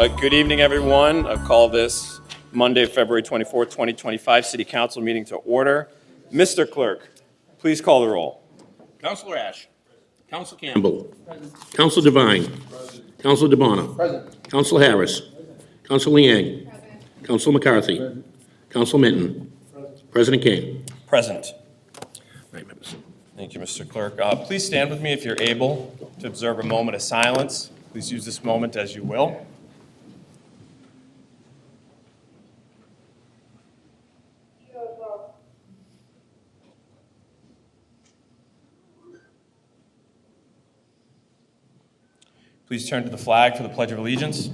Good evening, everyone. I call this Monday, February 24th, 2025 City Council meeting to order. Mr. Clerk, please call the roll. Councilor Ash. Council Campbell. Council Devine. Council DeBona. Council Harris. Council Liang. Council McCarthy. Council Minton. President Kane. Present. Right, members. Thank you, Mr. Clerk. Please stand with me if you're able to observe a moment of silence. Please use this moment as you will. Please turn to the flag for the Pledge of Allegiance.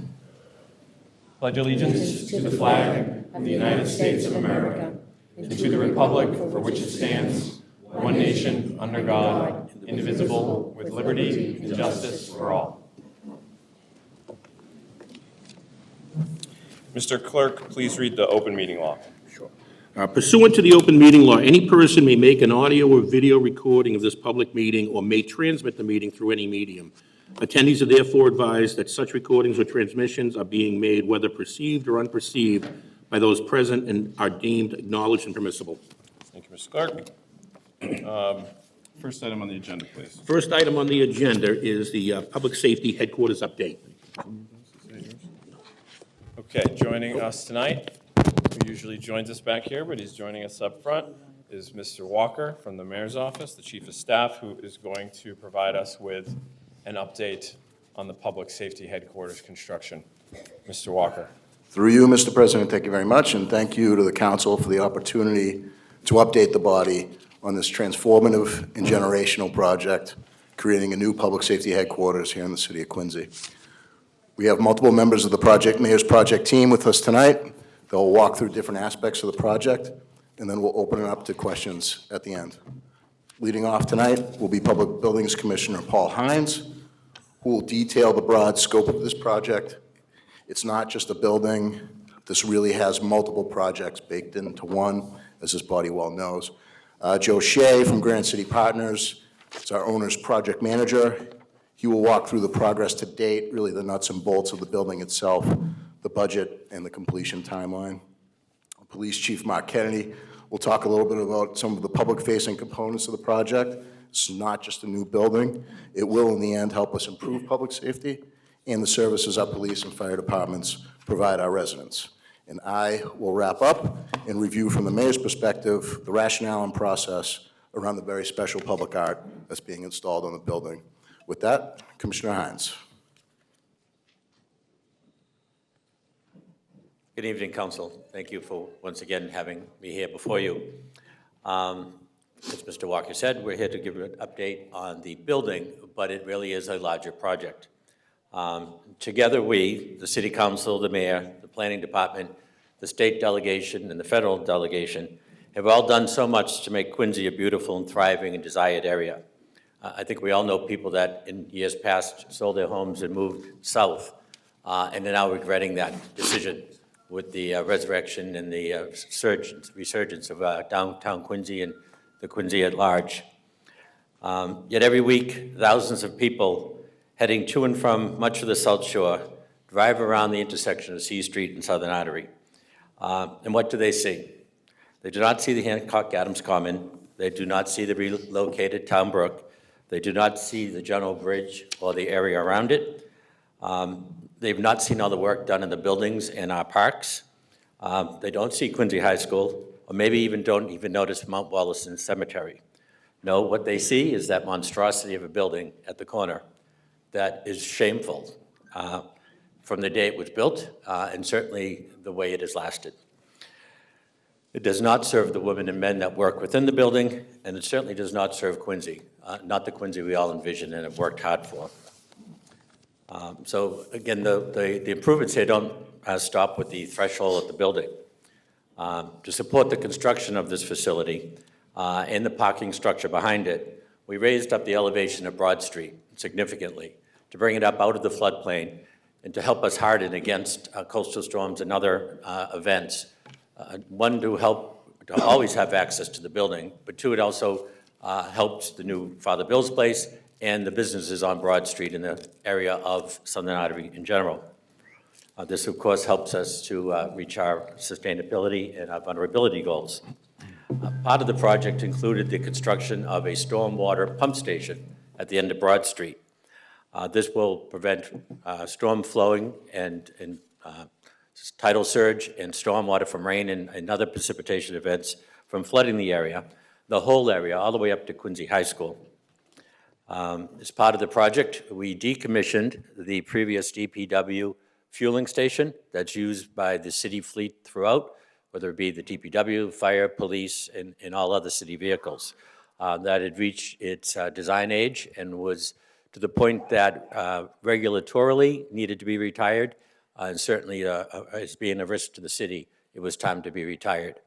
Pledge allegiance to the flag of the United States of America and to the republic for which it stands, one nation, under God, indivisible, with liberty and justice for all. Mr. Clerk, please read the open meeting law. Sure. Pursuant to the open meeting law, any person may make an audio or video recording of this public meeting or may transmit the meeting through any medium. Attendees are therefore advised that such recordings or transmissions are being made, whether perceived or unperceived, by those present and are deemed acknowledged and permissible. Thank you, Mr. Clerk. First item on the agenda, please. First item on the agenda is the Public Safety Headquarters update. Okay, joining us tonight, who usually joins us back here, but he's joining us up front, is Mr. Walker from the Mayor's Office, the Chief of Staff, who is going to provide us with an update on the Public Safety Headquarters construction. Mr. Walker. Through you, Mr. President, thank you very much, and thank you to the Council for the opportunity to update the body on this transformative and generational project, creating a new public safety headquarters here in the city of Quincy. We have multiple members of the Mayor's project team with us tonight. They'll walk through different aspects of the project, and then we'll open it up to questions at the end. Leading off tonight will be Public Buildings Commissioner Paul Hines, who will detail the broad scope of this project. It's not just a building. This really has multiple projects baked into one, as this body well knows. Joe Shea from Grand City Partners is our owner's project manager. He will walk through the progress to date, really the nuts and bolts of the building itself, the budget, and the completion timeline. Police Chief Mark Kennedy will talk a little bit about some of the public-facing components of the project. It's not just a new building. It will, in the end, help us improve public safety and the services our police and fire departments provide our residents. And I will wrap up and review from the Mayor's perspective the rationale and process around the very special public art that's being installed on the building. With that, Commissioner Hines. Good evening, Council. Thank you for once again having me here before you. As Mr. Walker said, we're here to give you an update on the building, but it really is a larger project. Together we, the City Council, the Mayor, the Planning Department, the state delegation, and the federal delegation, have all done so much to make Quincy a beautiful and thriving and desired area. I think we all know people that in years past sold their homes and moved south, and are now regretting that decision with the resurrection and the resurgence of downtown Quincy and the Quincy at large. Yet every week, thousands of people heading to and from much of the South Shore drive around the intersection of C Street and Southern Artery. And what do they see? They do not see the Hancock-Adams Common. They do not see the relocated Town Brook. They do not see the General Bridge or the area around it. They've not seen all the work done in the buildings and our parks. They don't see Quincy High School, or maybe don't even notice Mount Wollaston Cemetery. No, what they see is that monstrosity of a building at the corner that is shameful from the day it was built, and certainly the way it has lasted. It does not serve the women and men that work within the building, and it certainly does not serve Quincy, not the Quincy we all envision and have worked hard for. So again, the improvements here don't stop with the threshold of the building. To support the construction of this facility and the parking structure behind it, we raised up the elevation of Broad Street significantly to bring it up out of the floodplain and to help us harden against coastal storms and other events. One, to help to always have access to the building, but two, it also helps the new Father Bill's place and the businesses on Broad Street in the area of Southern Artery in general. This, of course, helps us to reach our sustainability and our vulnerability goals. Part of the project included the construction of a stormwater pump station at the end of Broad Street. This will prevent storm flowing and tidal surge and stormwater from rain and other precipitation events from flooding the area, the whole area, all the way up to Quincy High School. As part of the project, we decommissioned the previous DPW fueling station that's used by the city fleet throughout, whether it be the DPW, fire, police, and all other city vehicles. That had reached its design age and was to the point that regulatorily needed to be retired, and certainly as being a risk to the city, it was time to be retired.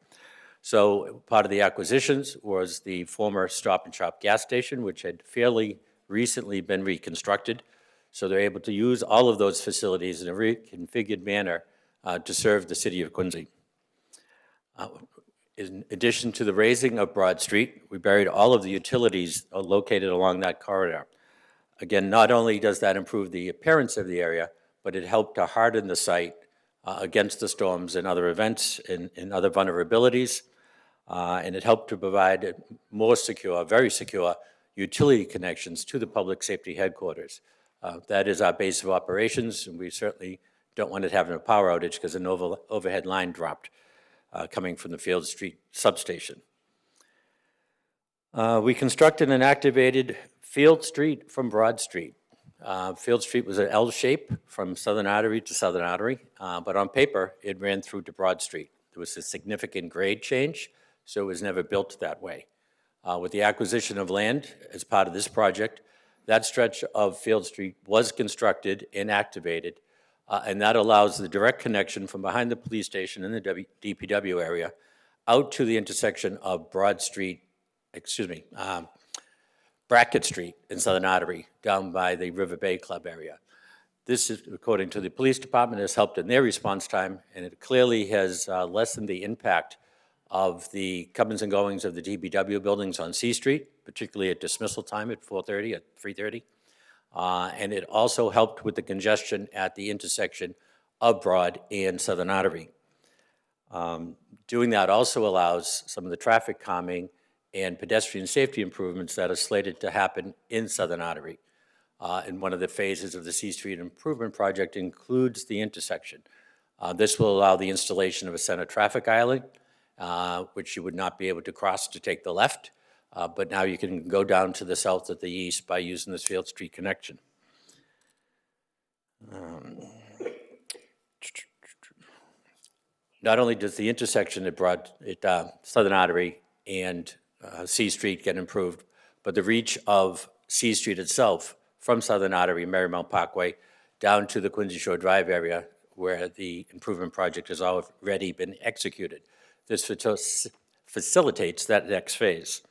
So part of the acquisitions was the former Stop and Shop gas station, which had fairly recently been reconstructed. So they're able to use all of those facilities in a reconfigured manner to serve the city of Quincy. In addition to the raising of Broad Street, we buried all of the utilities located along that corridor. Again, not only does that improve the appearance of the area, but it helped to harden the site against the storms and other events and other vulnerabilities. And it helped to provide more secure, very secure utility connections to the public safety headquarters. That is our base of operations, and we certainly don't want it having a power outage because an overhead line dropped coming from the Field Street substation. We constructed and activated Field Street from Broad Street. Field Street was an L shape from Southern Artery to Southern Artery, but on paper, it ran through to Broad Street. There was a significant grade change, so it was never built that way. With the acquisition of land as part of this project, that stretch of Field Street was constructed and activated, and that allows the direct connection from behind the police station in the DPW area out to the intersection of Brackett Street in Southern Artery, down by the River Bay Club area. This, is, according to the police department, has helped in their response time, and it clearly has lessened the impact of the comings and goings of the DPW buildings on C Street, particularly at dismissal time at 4:30, at 3:30. And it also helped with the congestion at the intersection of Broad and Southern Artery. Doing that also allows some of the traffic calming and pedestrian safety improvements that are slated to happen in Southern Artery. And one of the phases of the C Street Improvement Project includes the intersection. This will allow the installation of a center traffic island, which you would not be able to cross to take the left, but now you can go down to the south or the east by using this Field Street connection. Not only does the intersection at Southern Artery and C Street get improved, but the reach of C Street itself from Southern Artery, Marymount Parkway, down to the Quincy Shore Drive area where the improvement project has already been executed. This facilitates that next phase.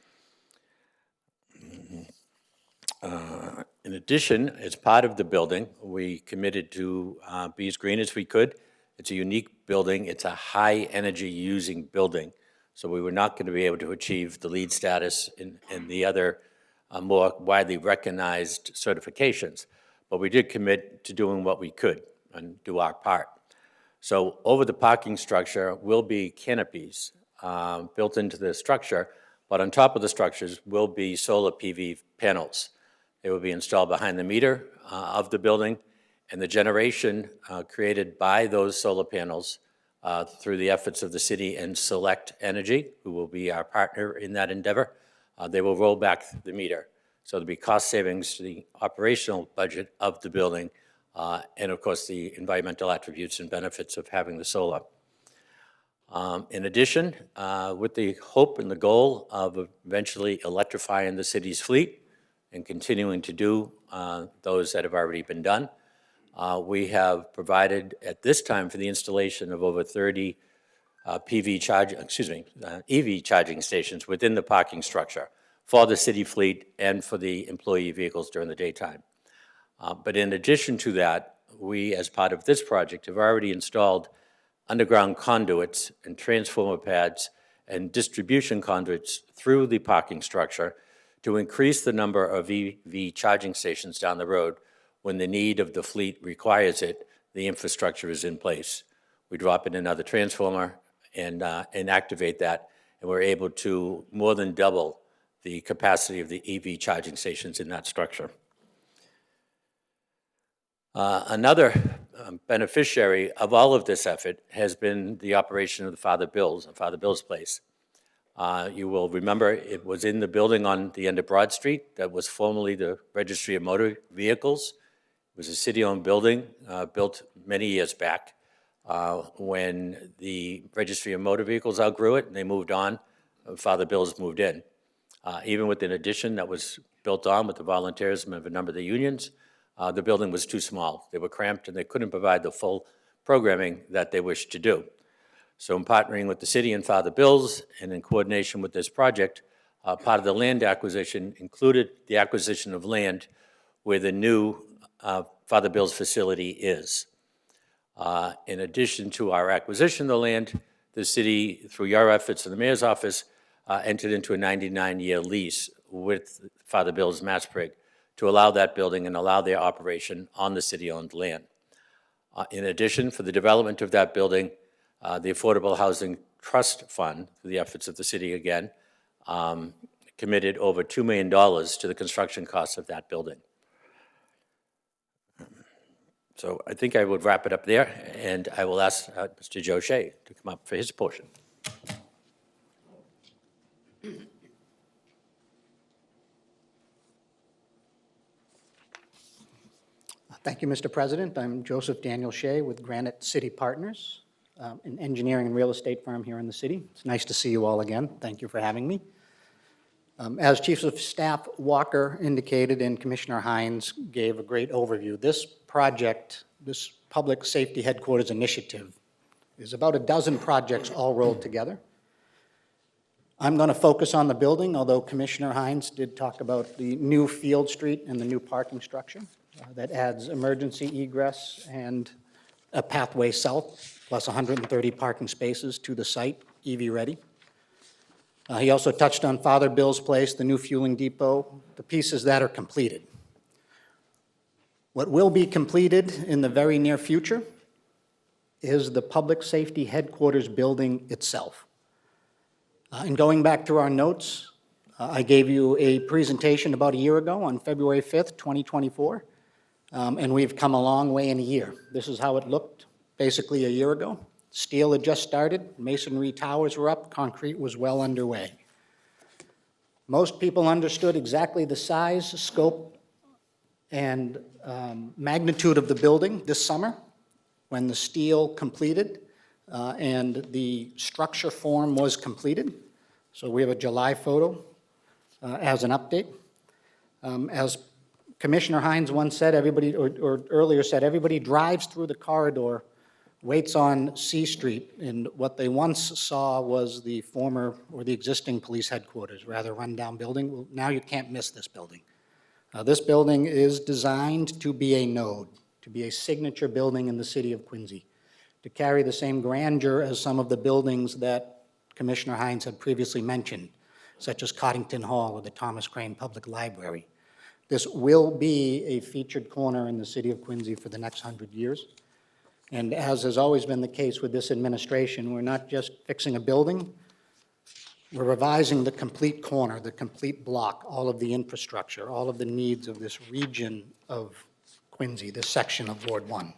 In addition, as part of the building, we committed to be as green as we could. It's a unique building. It's a high energy using building. So we were not going to be able to achieve the LEED status and the other more widely recognized certifications. But we did commit to doing what we could and do our part. So over the parking structure will be canopies built into the structure, but on top of the structures will be solar PV panels. They will be installed behind the meter of the building, and the generation created by those solar panels through the efforts of the city and Select Energy, who will be our partner in that endeavor, they will roll back the meter. So there'll be cost savings to the operational budget of the building, and of course the environmental attributes and benefits of having the solar. In addition, with the hope and the goal of eventually electrifying the city's fleet and continuing to do those that have already been done, we have provided at this time for the installation of over 30 EV charging stations within the parking structure for the city fleet and for the employee vehicles during the daytime. But in addition to that, we, as part of this project, have already installed underground conduits and transformer pads and distribution conduits through the parking structure to increase the number of EV charging stations down the road when the need of the fleet requires it. the infrastructure is in place. We drop in another transformer and activate that, and we're able to more than double the capacity of the EV charging stations in that structure. Another beneficiary of all of this effort has been the operation of the Father Bill's Place. You will remember it was in the building on the end of Broad Street that was formerly the Registry of Motor Vehicles. It was a city-owned building built many years back. When the Registry of Motor Vehicles outgrew it and they moved on, Father Bill's moved in. Even with an addition that was built on with the volunteerism of a number of the unions, the building was too small. They were cramped and they couldn't provide the full programming that they wished to do. So in partnering with the city and Father Bill's and in coordination with this project, part of the land acquisition included the acquisition of land where the new Father Bill's facility is. In addition to our acquisition of the land, the city, through your efforts in the mayor's office, entered into a 99-year lease with Father Bill's Matchprig to allow that building and allow their operation on the city-owned land. In addition, for the development of that building, the Affordable Housing Trust Fund, through the efforts of the city again, committed over $2 million to the construction costs of that building. So I think I would wrap it up there, and I will ask Mr. Joe Shea to come up for his portion. Thank you, Mr. President. I'm Joseph Daniel Shea with Granite City Partners, an engineering and real estate firm here in the city. It's nice to see you all again. Thank you for having me. As Chief of Staff Walker indicated and Commissioner Hines gave a great overview, this project, this Public Safety Headquarters initiative, is about a dozen projects all rolled together. I'm going to focus on the building, although Commissioner Hines did talk about the new Field Street and the new parking structure that adds emergency egress and a pathway south, plus 130 parking spaces to the site, EV ready. He also touched on Father Bill's Place, the new fueling depot, the pieces that are completed. What will be completed in the very near future is the Public Safety Headquarters building itself. And going back through our notes, I gave you a presentation about a year ago on February 5th, 2024, and we've come a long way in a year. This is how it looked basically a year ago. Steel had just started, masonry towers were up, concrete was well underway. Most people understood exactly the size, scope, and magnitude of the building this summer when the steel completed and the structure form was completed. So we have a July photo as an update. As Commissioner Hines once said, or earlier said, everybody drives through the corridor, waits on C Street, and what they once saw was the former or the existing police headquarters, rather rundown building. Well, now you can't miss this building. This building is designed to be a node, to be a signature building in the city of Quincy, to carry the same grandeur as some of the buildings that Commissioner Hines had previously mentioned, such as Coddington Hall or the Thomas Crane Public Library. This will be a featured corner in the city of Quincy for the next 100 years. And as has always been the case with this administration, we're not just fixing a building, we're revising the complete corner, the complete block, all of the infrastructure, all of the needs of this region of Quincy, this section of Ward 1.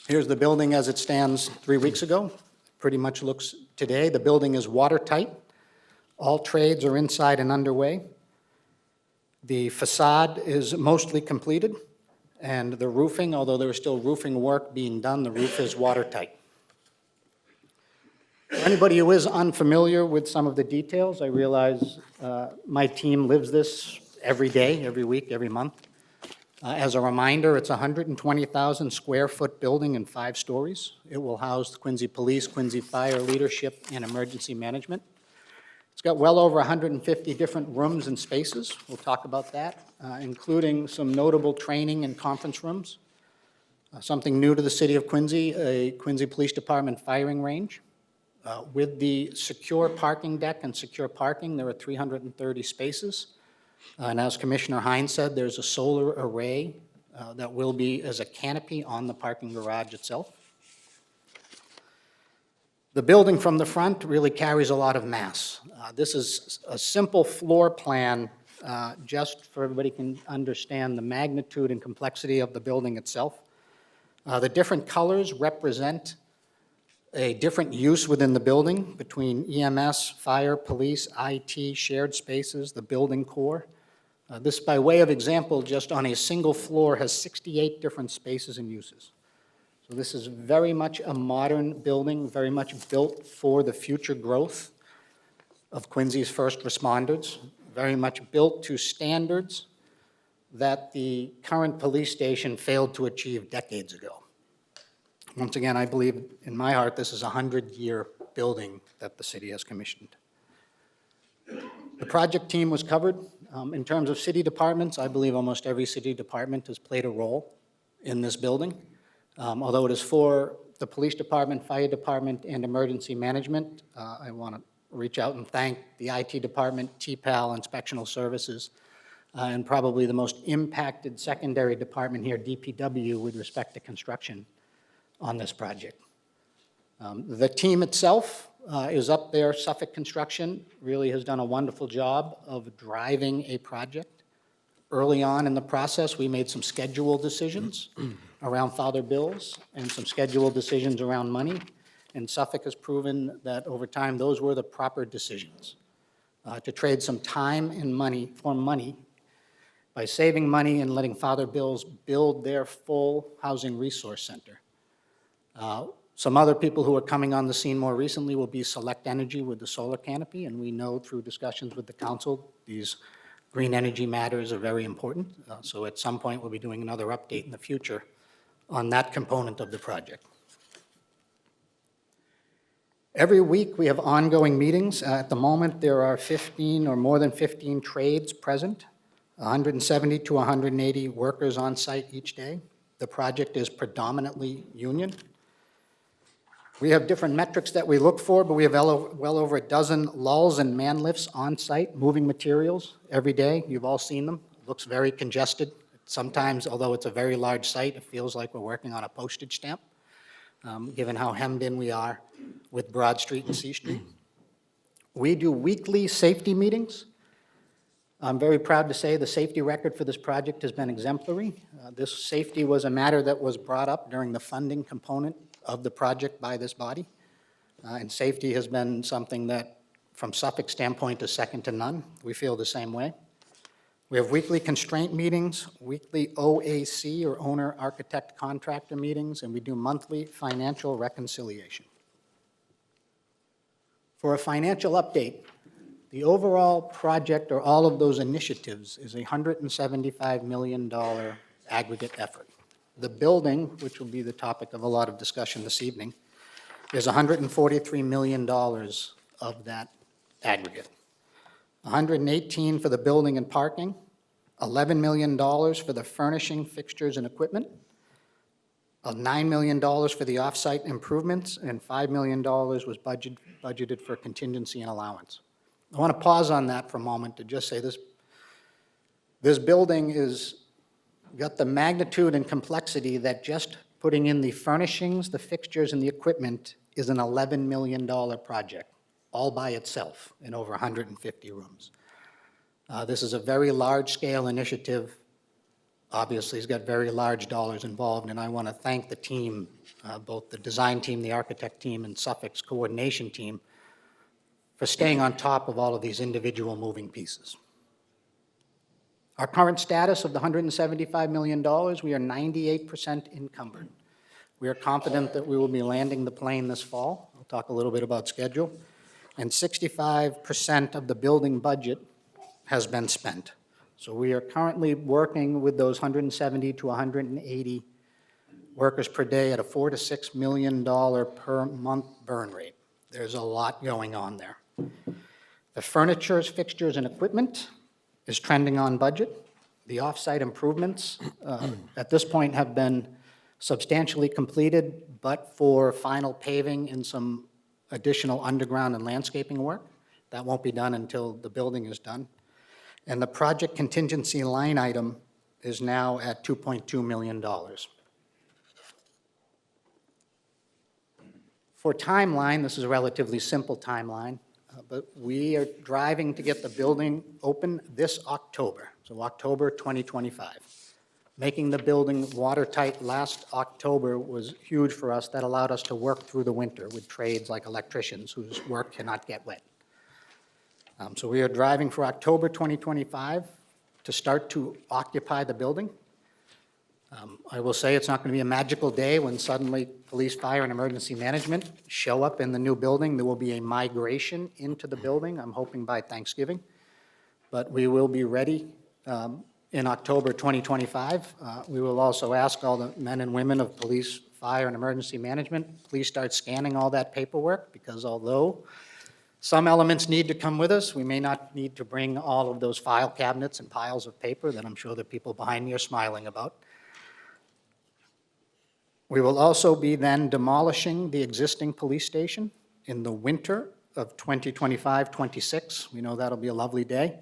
Here's the building as it stands 3 weeks ago. Pretty much looks today. The building is watertight. All trades are inside and underway. The facade is mostly completed, and the roofing, although there is still roofing work being done, the roof is watertight. For anybody who is unfamiliar with some of the details, I realize my team lives this every day, every week, every month. As a reminder, it's a 120,000 square foot building in 5 stories. It will house the Quincy Police, Quincy Fire Leadership, and Emergency Management. It's got well over 150 different rooms and spaces. We'll talk about that, including some notable training and conference rooms. Something new to the city of Quincy, a Quincy Police Department firing range. With the secure parking deck and secure parking, there are 330 spaces. And as Commissioner Hines said, there's a solar array that will be as a canopy on the parking garage itself. The building from the front really carries a lot of mass. This is a simple floor plan, just for everybody can understand the magnitude and complexity of the building itself. The different colors represent a different use within the building between EMS, fire, police, IT, shared spaces, the building core. This, by way of example, just on a single floor has 68 different spaces and uses. So this is very much a modern building, very much built for the future growth of Quincy's first responders, very much built to standards that the current police station failed to achieve decades ago. Once again, I believe in my heart this is a 100-year building that the city has commissioned. The project team was covered. In terms of city departments, I believe almost every city department has played a role in this building. Although it is for the police department, fire department, and emergency management, I want to reach out and thank the IT department, TPAL, Inspectional Services, and probably the most impacted secondary department here, DPW, with respect to construction on this project. The team itself is up there. Suffolk Construction really has done a wonderful job of driving a project. Early on in the process, we made some schedule decisions around father bills and some schedule decisions around money, and Suffolk has proven that over time, those were the proper decisions. To trade some time and money for money by saving money and letting father bills build their full housing resource center. Some other people who are coming on the scene more recently will be Select Energy with the solar canopy, and we know through discussions with the council, these green energy matters are very important. So at some point, we'll be doing another update in the future on that component of the project. Every week, we have ongoing meetings. At the moment, there are 15 or more than 15 trades present, 170 to 180 workers on site each day. The project is predominantly union. We have different metrics that we look for, but we have well over a dozen lulls and man lifts on site, moving materials every day. You've all seen them. It looks very congested. Sometimes, although it's a very large site, it feels like we're working on a postage stamp, given how hemmed in we are with Broad Street and C Street. We do weekly safety meetings. I'm very proud to say the safety record for this project has been exemplary. This safety was a matter that was brought up during the funding component of the project by this body. And safety has been something that, from Suffolk's standpoint, is second to none. We feel the same way. We have weekly constraint meetings, weekly OAC, or owner architect contractor meetings, and we do monthly financial reconciliation. For a financial update, the overall project, or all of those initiatives, is a $175 million aggregate effort. The building, which will be the topic of a lot of discussion this evening, is $143 million of that aggregate. $118 for the building and parking, $11 million for the furnishing, fixtures, and equipment, $9 million for the off-site improvements, and $5 million was budgeted for contingency and allowance. I want to pause on that for a moment to just say this building is got the magnitude and complexity that just putting in the furnishings, the fixtures, and the equipment is an $11 million project, all by itself, in over 150 rooms. This is a very large-scale initiative. Obviously, it's got very large dollars involved, and I want to thank the team, both the design team, the architect team, and Suffolk's coordination team, for staying on top of all of these individual moving pieces. Our current status of the $175 million, we are 98% encumbered. We are confident that we will be landing the plane this fall. I'll talk a little bit about schedule. And 65% of the building budget has been spent. So we are currently working with those 170 to 180 workers per day at a $4 to $6 million per month burn rate. There's a lot going on there. The furniture, fixtures, and equipment is trending on budget. The off-site improvements at this point have been substantially completed, but for final paving and some additional underground and landscaping work. That won't be done until the building is done. And the project contingency line item is now at $2.2 million. For timeline, this is a relatively simple timeline, but we are driving to get the building open this October, so October 2025. Making the building watertight last October was huge for us. That allowed us to work through the winter with trades like electricians whose work cannot get wet. So we are driving for October 2025 to start to occupy the building. I will say it's not going to be a magical day when suddenly police, fire, and emergency management show up in the new building. There will be a migration into the building, I'm hoping by Thanksgiving. But we will be ready in October 2025. We will also ask all the men and women of police, fire, and emergency management, please start scanning all that paperwork, because although some elements need to come with us, we may not need to bring all of those file cabinets and piles of paper that I'm sure the people behind me are smiling about. We will also be then demolishing the existing police station in the winter of 2025-26. We know that'll be a lovely day.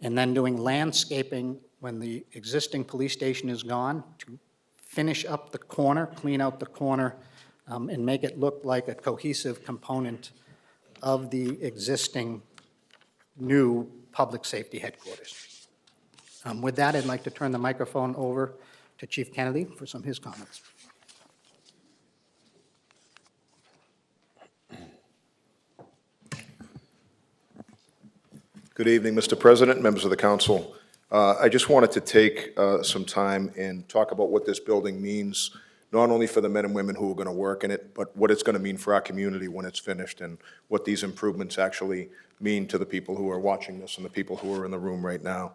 And then doing landscaping when the existing police station is gone to finish up the corner, clean out the corner, and make it look like a cohesive component of the existing new public safety headquarters. With that, I'd like to turn the microphone over to Chief Kennedy for some of his comments. Good evening, Mr. President, members of the council. I just wanted to take some time and talk about what this building means, not only for the men and women who are going to work in it, but what it's going to mean for our community when it's finished, and what these improvements actually mean to the people who are watching this and the people who are in the room right now.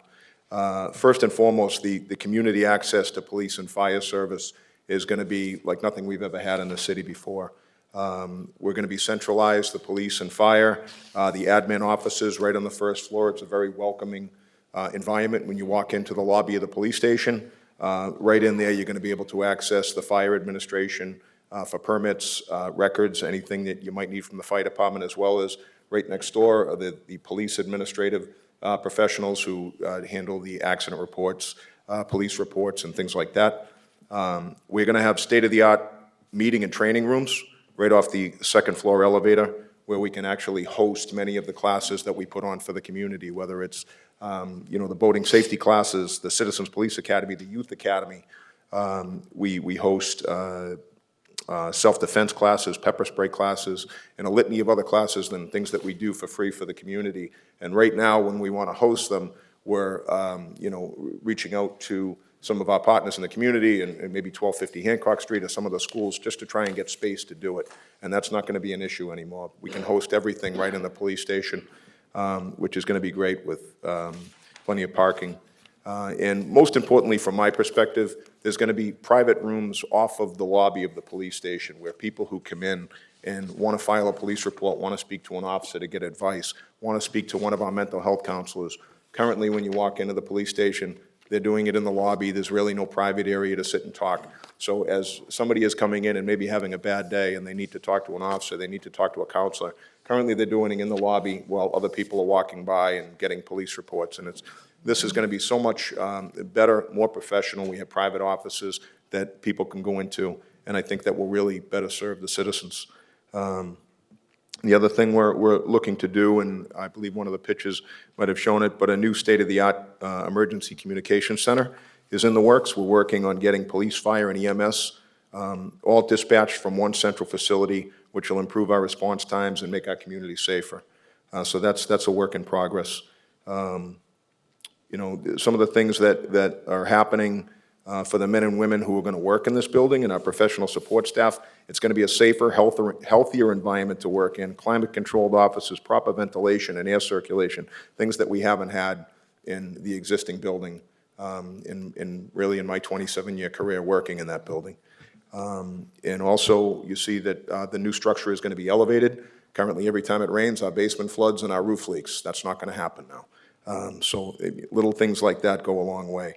First and foremost, the community access to police and fire service is going to be like nothing we've ever had in the city before. We're going to be centralized, the police and fire, the admin offices right on the first floor. It's a very welcoming environment when you walk into the lobby of the police station. Right in there, you're going to be able to access the fire administration for permits, records, anything that you might need from the fire department, as well as right next door are the police administrative professionals who handle the accident reports, police reports, and things like that. We're going to have state-of-the-art meeting and training rooms right off the second floor elevator, where we can actually host many of the classes that we put on for the community, whether it's the boating safety classes, the Citizens Police Academy, the Youth Academy. We host self-defense classes, pepper spray classes, and a litany of other classes and things that we do for free for the community. And right now, when we want to host them, we're reaching out to some of our partners in the community and maybe 1250 Hancock Street or some of the schools just to try and get space to do it. And that's not going to be an issue anymore. We can host everything right in the police station, which is going to be great with plenty of parking. And most importantly, from my perspective, there's going to be private rooms off of the lobby of the police station where people who come in and want to file a police report, want to speak to an officer to get advice, want to speak to one of our mental health counselors. Currently, when you walk into the police station, they're doing it in the lobby. There's really no private area to sit and talk. So as somebody is coming in and maybe having a bad day and they need to talk to an officer, they need to talk to a counselor, currently they're doing it in the lobby while other people are walking by and getting police reports. And this is going to be so much better, more professional. We have private offices that people can go into, and I think that will really better serve the citizens. The other thing we're looking to do, and I believe one of the pictures might have shown it, but a new state-of-the-art emergency communication center is in the works. We're working on getting police, fire, and EMS all dispatched from one central facility, which will improve our response times and make our community safer. So that's a work in progress. Some of the things that are happening for the men and women who are going to work in this building and our professional support staff, it's going to be a safer, healthier environment to work in, climate-controlled offices, proper ventilation and air circulation, things that we haven't had in the existing building really in my 27-year career working in that building. And also, you see that the new structure is going to be elevated. Currently, every time it rains, our basement floods and our roof leaks. That's not going to happen now. So little things like that go a long way.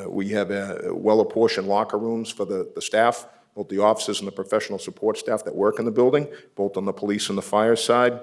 We have well-apportioned locker rooms for the staff, both the officers and the professional support staff that work in the building, both on the police and the fire side.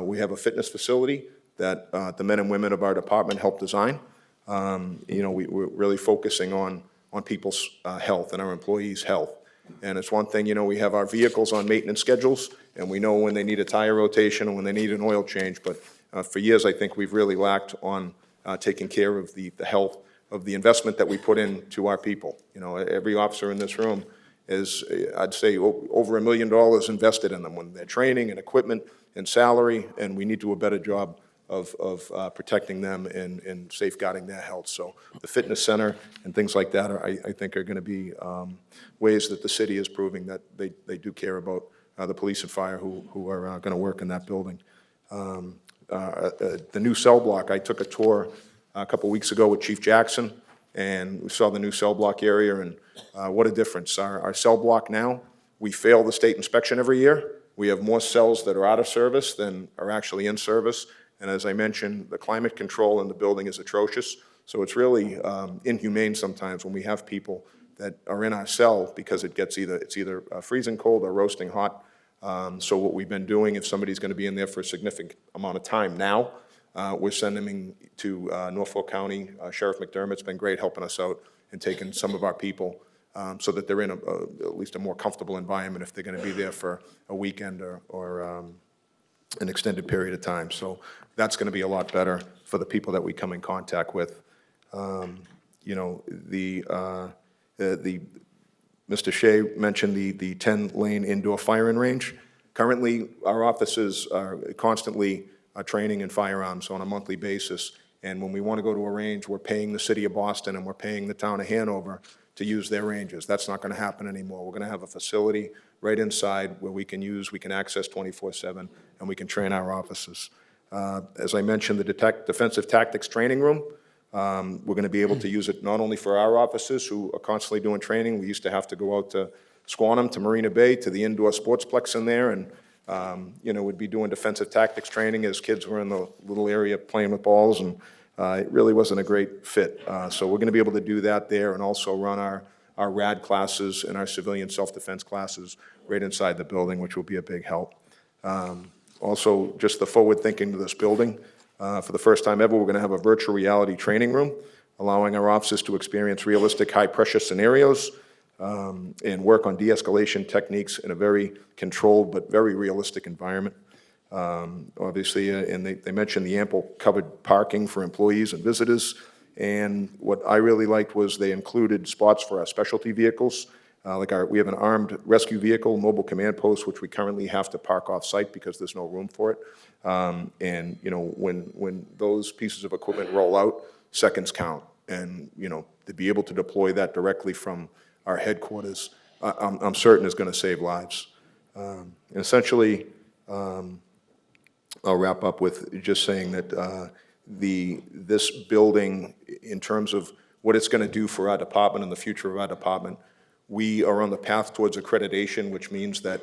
We have a fitness facility that the men and women of our department helped design. We're really focusing on people's health and our employees' health. And it's one thing, we have our vehicles on maintenance schedules, and we know when they need a tire rotation and when they need an oil change, but for years, I think we've really lacked on taking care of the health of the investment that we put into our people. Every officer in this room is, I'd say, over $1 million invested in them when they're training and equipment and salary, and we need to do a better job of protecting them and safeguarding their health. So the fitness center and things like that I think are going to be ways that the city is proving that they do care about the police and fire who are going to work in that building. The new cell block, I took a tour a couple weeks ago with Chief Jackson, and we saw the new cell block area, and what a difference. Our cell block now, we fail the state inspection every year. We have more cells that are out of service than are actually in service. And as I mentioned, the climate control in the building is atrocious. So it's really inhumane sometimes when we have people that are in our cell because it's either freezing cold or roasting hot. So what we've been doing, if somebody's going to be in there for a significant amount of time now, we're sending them to Norfolk County. Sheriff McDermott's been great helping us out and taking some of our people so that they're in at least a more comfortable environment if they're going to be there for a weekend or an extended period of time. So that's going to be a lot better for the people that we come in contact with. Mr. Shea mentioned the 10-lane indoor firing range. Currently, our officers are constantly training in firearms on a monthly basis. And when we want to go to a range, we're paying the city of Boston and we're paying the town of Hanover to use their ranges. That's not going to happen anymore. We're going to have a facility right inside where we can access 24/7, and we can train our officers. As I mentioned, the defensive tactics training room, we're going to be able to use it not only for our officers who are constantly doing training. We used to have to go out to Squantum, to Marina Bay, to the indoor sportsplex in there, and we'd be doing defensive tactics training as kids were in the little area playing with balls, and it really wasn't a great fit. So we're going to be able to do that there and also run our RAD classes and our civilian self-defense classes right inside the building, which will be a big help. Also, just the forward thinking to this building. For the first time ever, we're going to have a virtual reality training room, allowing our officers to experience realistic high-pressure scenarios and work on de-escalation techniques in a very controlled but very realistic environment. Obviously, and they mentioned the ample covered parking for employees and visitors. And what I really liked was they included spots for our specialty vehicles. We have an armed rescue vehicle, mobile command post, which we currently have to park off-site because there's no room for it. And when those pieces of equipment roll out, seconds count. And to be able to deploy that directly from our headquarters, I'm certain is going to save lives. And essentially, I'll wrap up with just saying that this building, in terms of what it's going to do for our department and the future of our department, we are on the path towards accreditation, which means that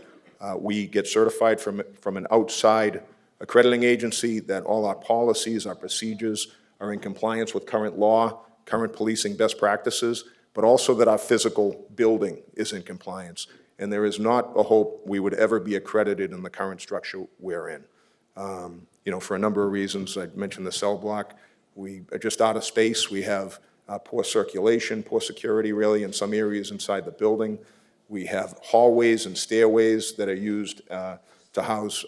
we get certified from an outside accrediting agency, that all our policies, our procedures are in compliance with current law, current policing best practices, but also that our physical building is in compliance. And there is not a hope we would ever be accredited in the current structure we're in. For a number of reasons. I mentioned the cell block. We are just out of space. We have poor circulation, poor security, really, in some areas inside the building. We have hallways and stairways that are used to house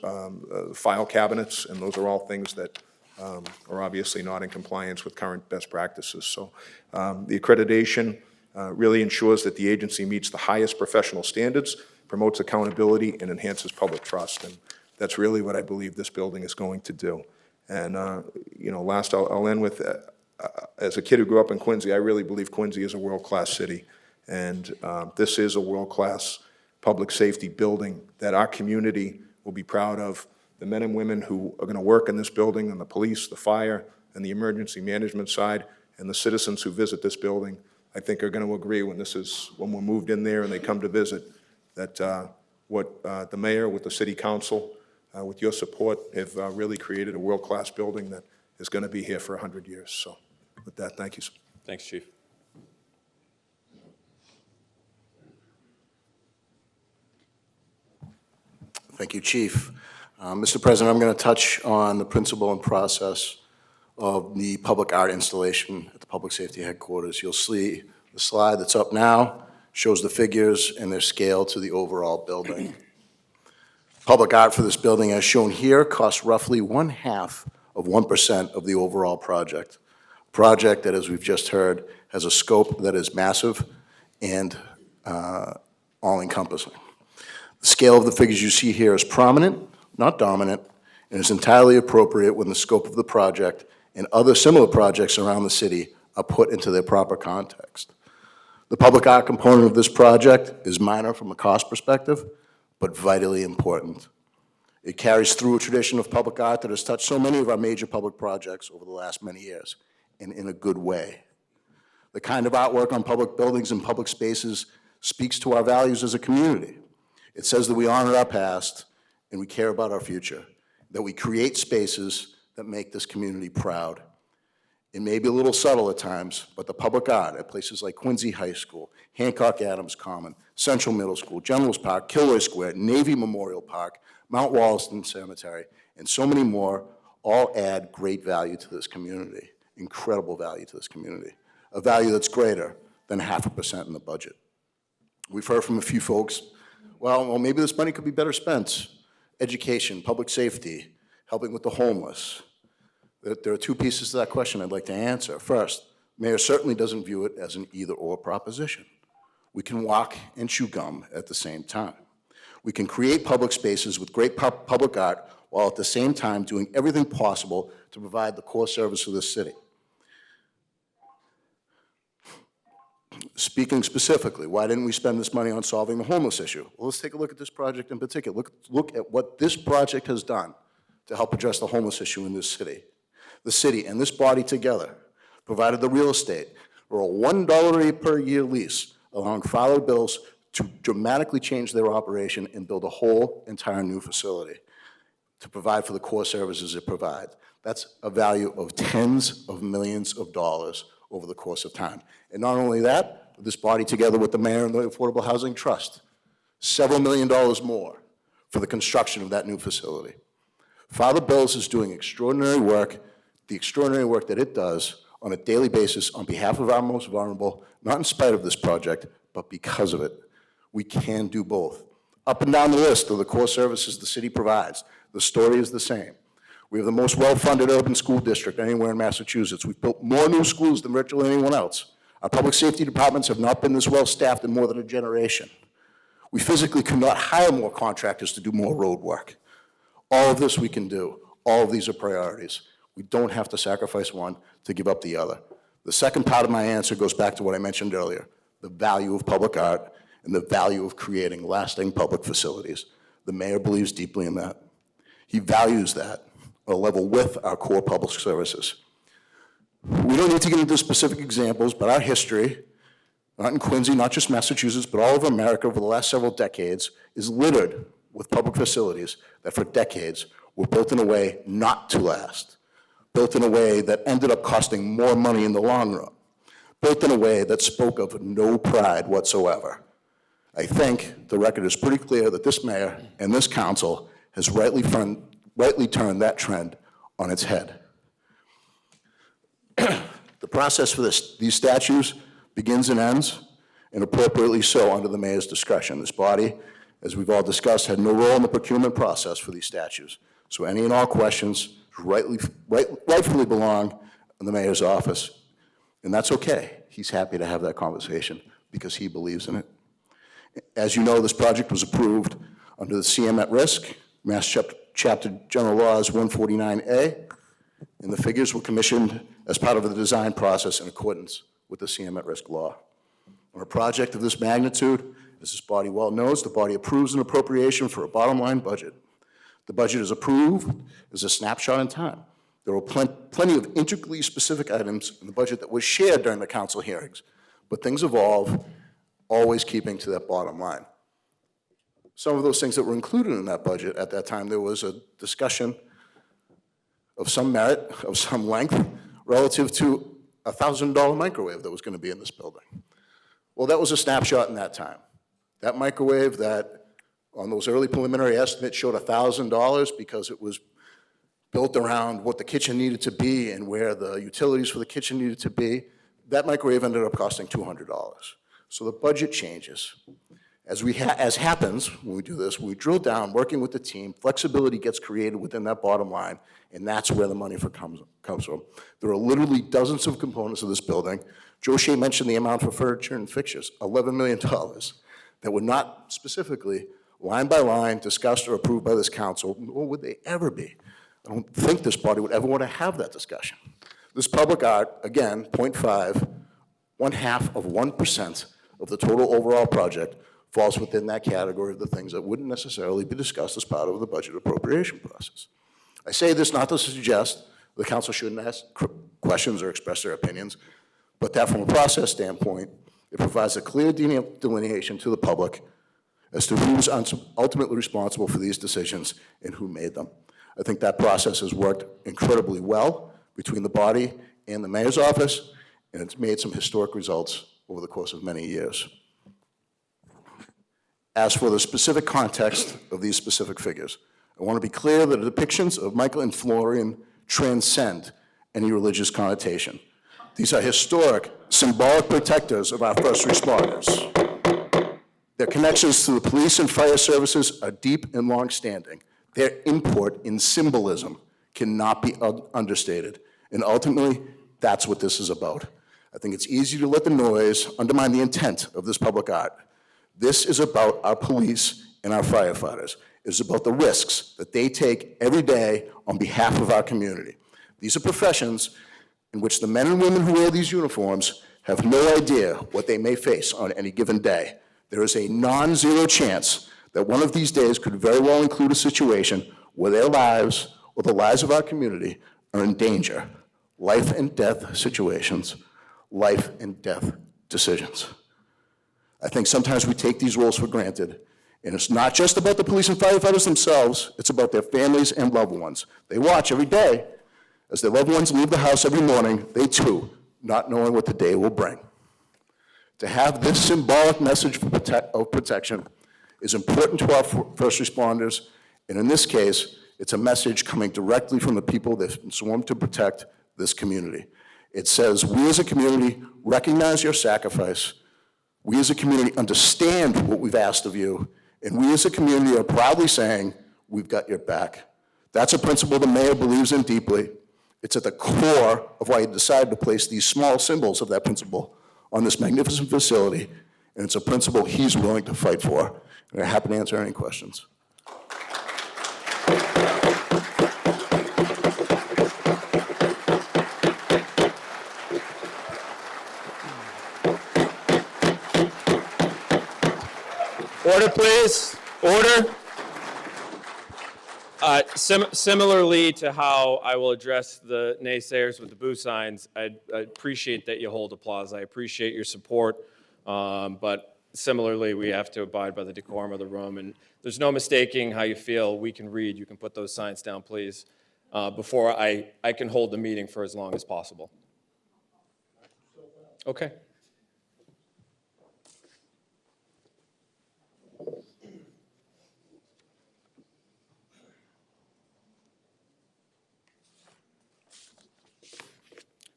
file cabinets, and those are all things that are obviously not in compliance with current best practices. So the accreditation really ensures that the agency meets the highest professional standards, promotes accountability, and enhances public trust. And that's really what I believe this building is going to do. And, last, I'll end with, as a kid who grew up in Quincy, I really believe Quincy is a world-class city. And this is a world-class public safety building that our community will be proud of. The men and women who are going to work in this building, and the police, the fire, and the emergency management side, and the citizens who visit this building, I think are going to agree when we're moved in there and they come to visit, that what the mayor, with the city council, with your support, have really created a world-class building that is going to be here for 100 years. So with that, thank you. Thanks, Chief. Thank you, Chief. Mr. President, I'm going to touch on the principle and process of the public art installation at the Public Safety Headquarters. You'll see the slide that's up now shows the figures and their scale to the overall building. Public art for this building, as shown here, costs roughly 0.5% of the overall project. Project that, as we've just heard, has a scope that is massive and all-encompassing. The scale of the figures you see here is prominent, not dominant, and is entirely appropriate when the scope of the project and other similar projects around the city are put into their proper context. The public art component of this project is minor from a cost perspective, but vitally important. It carries through a tradition of public art that has touched so many of our major public projects over the last many years, and in a good way. The kind of artwork on public buildings and public spaces speaks to our values as a community. It says that we honor our past and we care about our future, that we create spaces that make this community proud. It may be a little subtle at times, but the public art at places like Quincy High School, Hancock Adams Common, Central Middle School, Generals Park, Kilroy Square, Navy Memorial Park, Mount Wollaston Cemetery, and so many more all add great value to this community, incredible value to this community, a value that's greater than 0.5% in the budget. We've heard from a few folks, well, maybe this money could be better spent. Education, public safety, helping with the homeless. There are two pieces to that question I'd like to answer. First, Mayor certainly doesn't view it as an either-or proposition. We can walk and chew gum at the same time. We can create public spaces with great public art while at the same time doing everything possible to provide the core service of this city. Speaking specifically, why didn't we spend this money on solving the homeless issue? Well, let's take a look at this project in particular. Look at what this project has done to help address the homeless issue in this city. The city and this body together provided the real estate for a $1 per year lease, allowing Fowler Bills to dramatically change their operation and build a whole entire new facility to provide for the core services it provides. That's a value of tens of millions of dollars over the course of time. And not only that, this body together with the mayor and the Affordable Housing Trust, several $1 million more for the construction of that new facility. Father Bills is doing extraordinary work, the extraordinary work that it does on a daily basis on behalf of our most vulnerable, not in spite of this project, but because of it. We can do both. Up and down the list of the core services the city provides, the story is the same. We have the most well-funded urban school district anywhere in Massachusetts. We've built more new schools than virtually anyone else. Our public safety departments have not been this well-staffed in more than a generation. We physically could not hire more contractors to do more road work. All of this we can do. All of these are priorities. We don't have to sacrifice one to give up the other. The second part of my answer goes back to what I mentioned earlier, the value of public art and the value of creating lasting public facilities. The mayor believes deeply in that. He values that on a level with our core public services. We don't need to get into specific examples, but our history, not in Quincy, not just Massachusetts, but all of America over the last several decades, is littered with public facilities that for decades were built in a way not to last, built in a way that ended up costing more money in the long run, built in a way that spoke of no pride whatsoever. I think the record is pretty clear that this mayor and this council has rightly turned that trend on its head. The process for these statues begins and ends, and appropriately so under the mayor's discretion. This body, as we've all discussed, had no role in the procurement process for these statues. So any and all questions rightfully belong in the mayor's office. And that's okay. He's happy to have that conversation because he believes in it. As you know, this project was approved under the CM at Risk, Mass Chapter General Laws 149A, and the figures were commissioned as part of the design process in accordance with the CM at Risk law. On a project of this magnitude, as this body well knows, the body approves an appropriation for a bottom line budget. The budget is approved as a snapshot in time. There were plenty of intricately specific items in the budget that was shared during the council hearings, but things evolve, always keeping to that bottom line. Some of those things that were included in that budget at that time, there was a discussion of some merit, of some length, relative to a $1,000 microwave that was going to be in this building. Well, that was a snapshot in that time. That microwave that on those early preliminary estimates showed $1,000 because it was built around what the kitchen needed to be and where the utilities for the kitchen needed to be. That microwave ended up costing $200. So the budget changes. As happens when we do this, we drill down, working with the team, flexibility gets created within that bottom line, and that's where the money comes from. There are literally dozens of components of this building. Joe Shea mentioned the amount for furniture and fixtures, $11 million, that were not specifically, line by line, discussed or approved by this council, nor would they ever be. I don't think this body would ever want to have that discussion. This public art, again, 0.5, 0.5% of the total overall project, falls within that category of the things that wouldn't necessarily be discussed as part of the budget appropriation process. I say this not to suggest the council shouldn't ask questions or express their opinions, but that from a process standpoint, it provides a clear delineation to the public as to who's ultimately responsible for these decisions and who made them. I think that process has worked incredibly well between the body and the mayor's office, and it's made some historic results over the course of many years. As for the specific context of these specific figures, I want to be clear that the depictions of Michael and Florian transcend any religious connotation. These are historic, symbolic protectors of our first responders. Their connections to the police and fire services are deep and long-standing. Their import in symbolism cannot be understated. And ultimately, that's what this is about. I think it's easy to let the noise undermine the intent of this public art. This is about our police and our firefighters. It's about the risks that they take every day on behalf of our community. These are professions in which the men and women who wear these uniforms have no idea what they may face on any given day. There is a non-zero chance that one of these days could very well include a situation where their lives or the lives of our community are in danger. Life and death situations, life and death decisions. I think sometimes we take these roles for granted, and it's not just about the police and firefighters themselves, it's about their families and loved ones. They watch every day as their loved ones leave the house every morning, they too, not knowing what the day will bring. To have this symbolic message of protection is important to our first responders, and in this case, it's a message coming directly from the people that have been sworn to protect this community. It says, we as a community recognize your sacrifice. We as a community understand what we've asked of you, and we as a community are proudly saying, we've got your back. That's a principle the mayor believes in deeply. It's at the core of why he decided to place these small symbols of that principle on this magnificent facility, and it's a principle he's willing to fight for. And I'm happy to answer any questions. Order, please. Order. Similarly to how I will address the naysayers with the boo signs, I appreciate that you hold applause. I appreciate your support, but similarly, we have to abide by the decorum of the room, and there's no mistaking how you feel. We can read. You can put those signs down, please, before I can hold the meeting for as long as possible. Okay.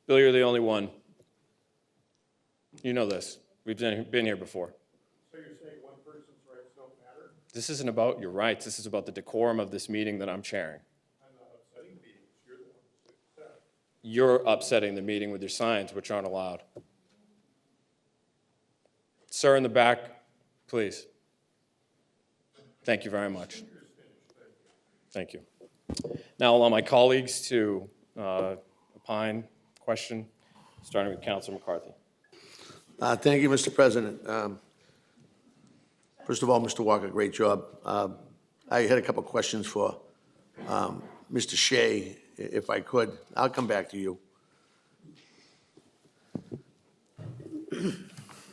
Bill, you're the only one. You know this. We've been here before. So you're saying one person's rights don't matter? This isn't about your rights. This is about the decorum of this meeting that I'm chairing. I'm not upsetting meetings. You're the one who's upset. You're upsetting the meeting with your signs, which aren't allowed. Sir in the back, please. Thank you very much. Thank you. Now I'll allow my colleagues to opine, question, starting with Councilor McCarthy. Thank you, Mr. President. First of all, Mr. Walker, great job. I had a couple of questions for Mr. Shea, if I could. I'll come back to you.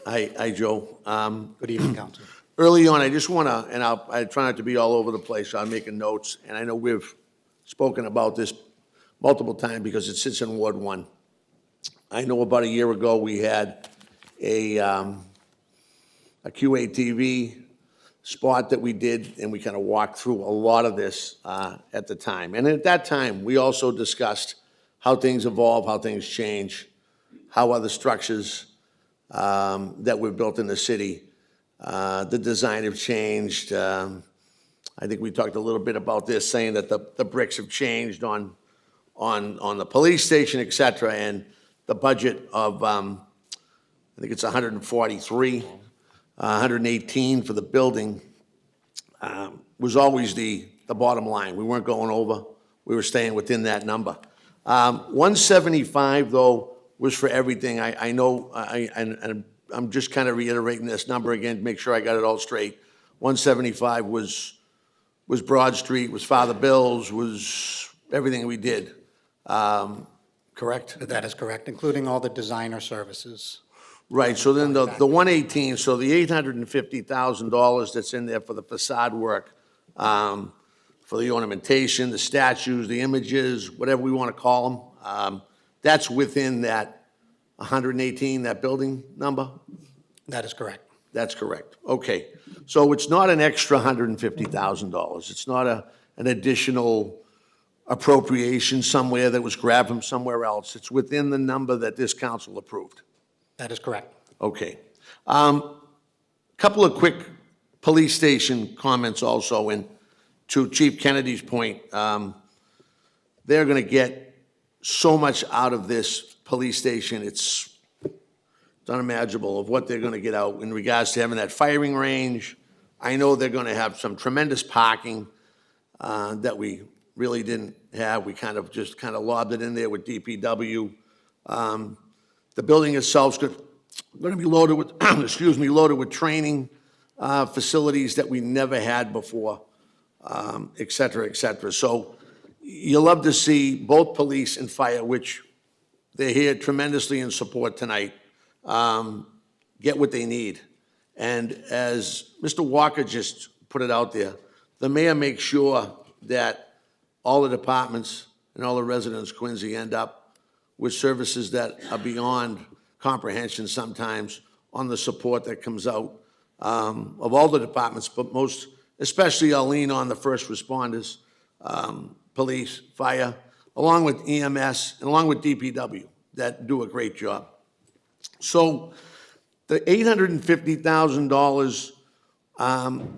Hi, Joe. Good evening, Council. Early on, I just want to, and I try not to be all over the place, so I'm making notes, and I know we've spoken about this multiple times because it sits in Ward 1. I know about a year ago, we had a QATV spot that we did, and we kind of walked through a lot of this at the time. And at that time, we also discussed how things evolve, how things change, how other structures that were built in the city, the design have changed. I think we talked a little bit about this, saying that the bricks have changed on the police station, et cetera, and the budget of, I think it's 143, 118 for the building, was always the bottom line. We weren't going over, we were staying within that number. 175, though, was for everything. I know, and I'm just kind of reiterating this number again to make sure I got it all straight. 175 was Broad Street, was Father Bill's, was everything we did. Correct? That is correct, including all the designer services. Right, so then the 118, so the $850,000 that's in there for the facade work, for the ornamentation, the statues, the images, whatever we want to call them, that's within that 118, that building number? That is correct. That's correct. Okay. So it's not an extra $150,000. It's not an additional appropriation somewhere that was grabbed from somewhere else. It's within the number that this council approved. That is correct. Okay. Couple of quick police station comments also, and to Chief Kennedy's point, they're going to get so much out of this police station. It's unimaginable of what they're going to get out in regards to having that firing range. I know they're going to have some tremendous parking that we really didn't have. We kind of lobbed it in there with DPW. The building itself is going to be loaded with, loaded with training facilities that we never had before, et cetera, et cetera. So you love to see both police and fire, which they're here tremendously in support tonight, get what they need. And as Mr. Walker just put it out there, the mayor makes sure that all the departments and all the residents of Quincy end up with services that are beyond comprehension sometimes on the support that comes out of all the departments, but most especially I'll lean on the first responders, police, fire, along with EMS, and along with DPW that do a great job. So the $850,000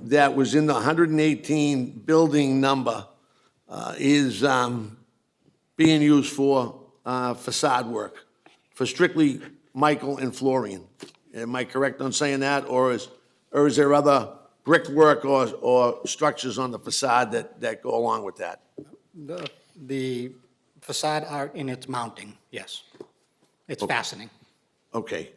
that was in the 118 building number is being used for facade work, for strictly Michael and Florian. Am I correct on saying that, or is there other brickwork or structures on the facade that go along with that? The facade art in its mounting, yes. It's fastening. Okay.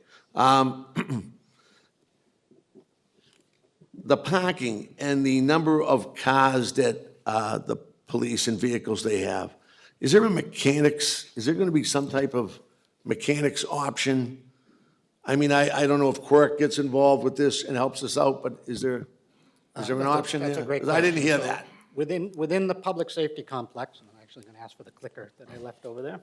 The parking and the number of cars that the police and vehicles they have, is there going to be some type of mechanics option? I mean, I don't know if Quirk gets involved with this and helps us out, but is there an option there? That's a great 'Cause I didn't hear question. that. Within the public safety complex, and I'm actually going to ask for the clicker that I left over there.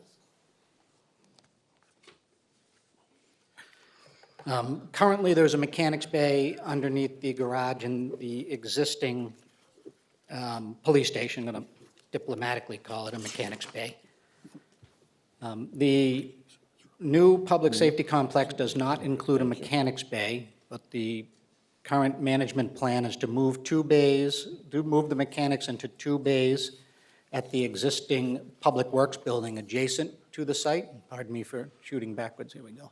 Currently, there's a mechanics bay underneath the garage in the existing police station. I'm going to diplomatically call it a mechanics bay. The new public safety complex does not include a mechanics bay, but the current management plan is to move move the mechanics into 2 bays at the existing Public Works building adjacent to the site. Pardon me for shooting backwards, here we go.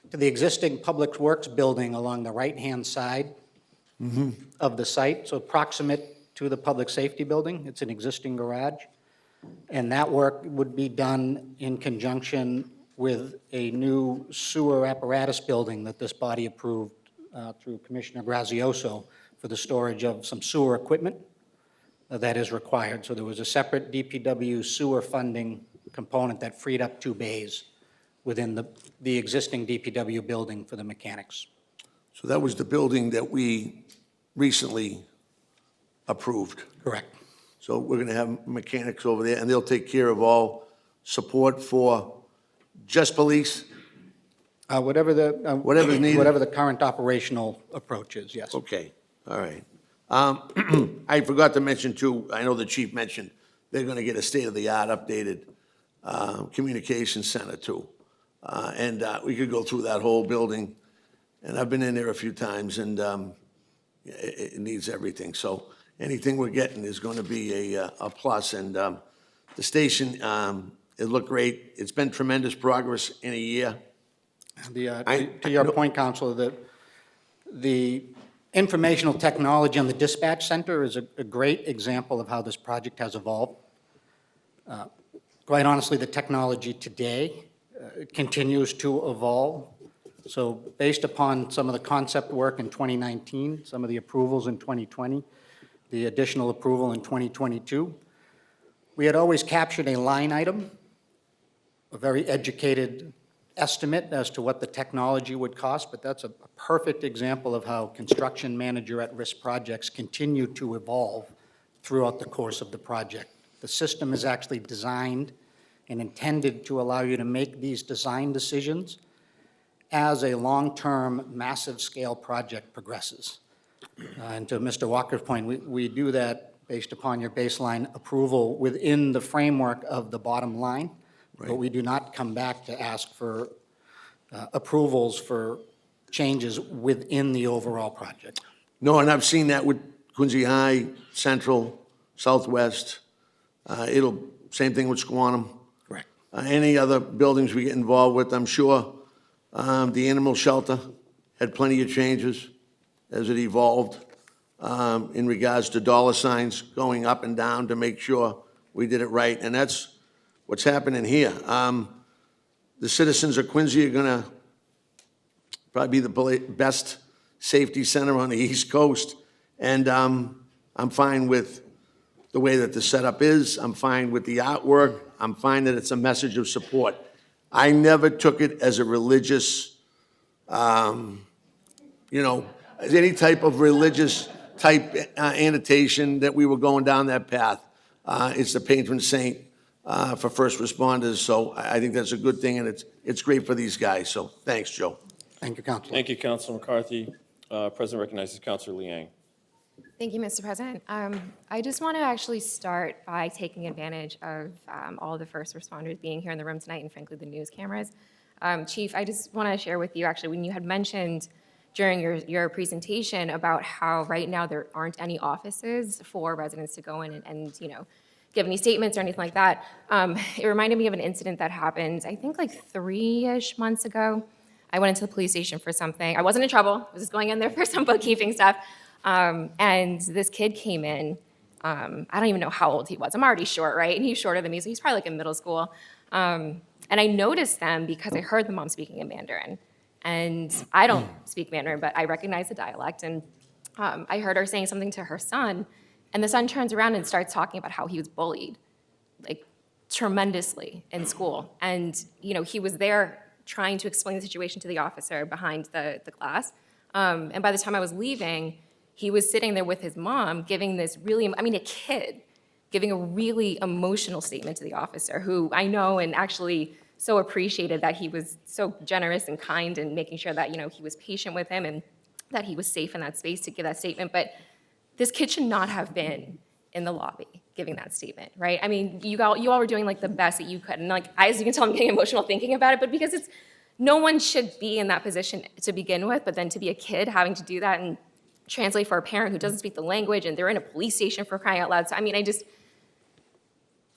To the existing Public Works building along the right-hand side of the site, so proximate to the public safety building. It's an existing garage. And that work would be done in conjunction with a new sewer apparatus building that this body approved through Commissioner Grazioso for the storage of some sewer equipment that is required. So there was a separate DPW sewer funding component that freed up 2 bays within the existing DPW building for the mechanics. So that was the building that we recently approved. Correct. So we're going to have mechanics over there, and they'll take care of all support for just police? Whatever's Whatever's needed. Whatever the current operational approach is, yes. Okay, all right. I forgot to mention too, I know the chief mentioned, they're gonna get a state-of-the-art updated communication center too. And we could go through that whole building, and I've been in there a few times, and it needs everything. So anything we're getting is gonna be a plus, and the station, it looked great. It's been tremendous progress in a year. To your point, Counselor, the informational technology on the dispatch center is a great example of how this project has evolved. Quite honestly, the technology today continues to evolve. So based upon some of the concept work in 2019, some of the approvals in 2020, the additional approval in 2022, we had always captured a line item, a very educated estimate as to what the technology would cost, but that's a perfect example of how construction manager at-risk projects continue to evolve throughout the course of the project. The system is actually designed and intended to allow you to make these design decisions as a long-term, massive-scale project progresses. And to Mr. Walker's point, we do that based upon your baseline approval within the framework of the bottom line. But we do not come back to ask for approvals for changes within the overall project. No, and I've seen that with Quincy High, Central, Southwest. Same thing with Squantum. Correct. Any other buildings we get involved with, I'm sure the animal shelter had plenty of changes as it evolved in regards to dollar signs going up and down to make sure we did it right. And that's what's happening here. The citizens of Quincy are gonna probably be the best safety center on the East Coast. And I'm fine with the way that the setup is. I'm fine with the artwork. I'm fine that it's a message of support. I never took it as a religious, as any type of religious type annotation that we were going down that path. It's the patron saint for first responders, so I think that's a good thing, and it's great for these guys, so thanks, Joe. Thank you, Counselor. Thank you, Councilor McCarthy. President recognizes Councilor Liang. Thank you, Mr. President. I just want to actually start by taking advantage of all the first responders being here in the room tonight and frankly the news cameras. Chief, I just want to share with you actually when you had mentioned during your presentation about how right now there aren't any offices for residents to go in and give any statements or anything like that. It reminded me of an incident that happened, I think like 3-ish months ago. I went into the police station for something. I wasn't in trouble. I was just going in there for some bookkeeping stuff. And this kid came in. I don't even know how old he was. I'm already short, right? And he's shorter than me, so he's probably like in middle school. And I noticed them because I heard the mom speaking in Mandarin. And I don't speak Mandarin, but I recognize the dialect. And I heard her saying something to her son. And the son turns around and starts talking about how he was bullied, like tremendously in school. And, he was there trying to explain the situation to the officer behind the glass. And by the time I was leaving, he was sitting there with his mom giving this really, a kid giving a really emotional statement to the officer who I know and actually so appreciated that he was so generous and kind and making sure that, he was patient with him and that he was safe in that space to give that statement. But this kid should not have been in the lobby giving that statement, right? You all were doing like the best that you could. And as you can tell, I'm getting emotional thinking about it, but because no one should be in that position to begin with, but then to be a kid having to do that and translate for a parent who doesn't speak the language and they're in a police station for crying out loud. So,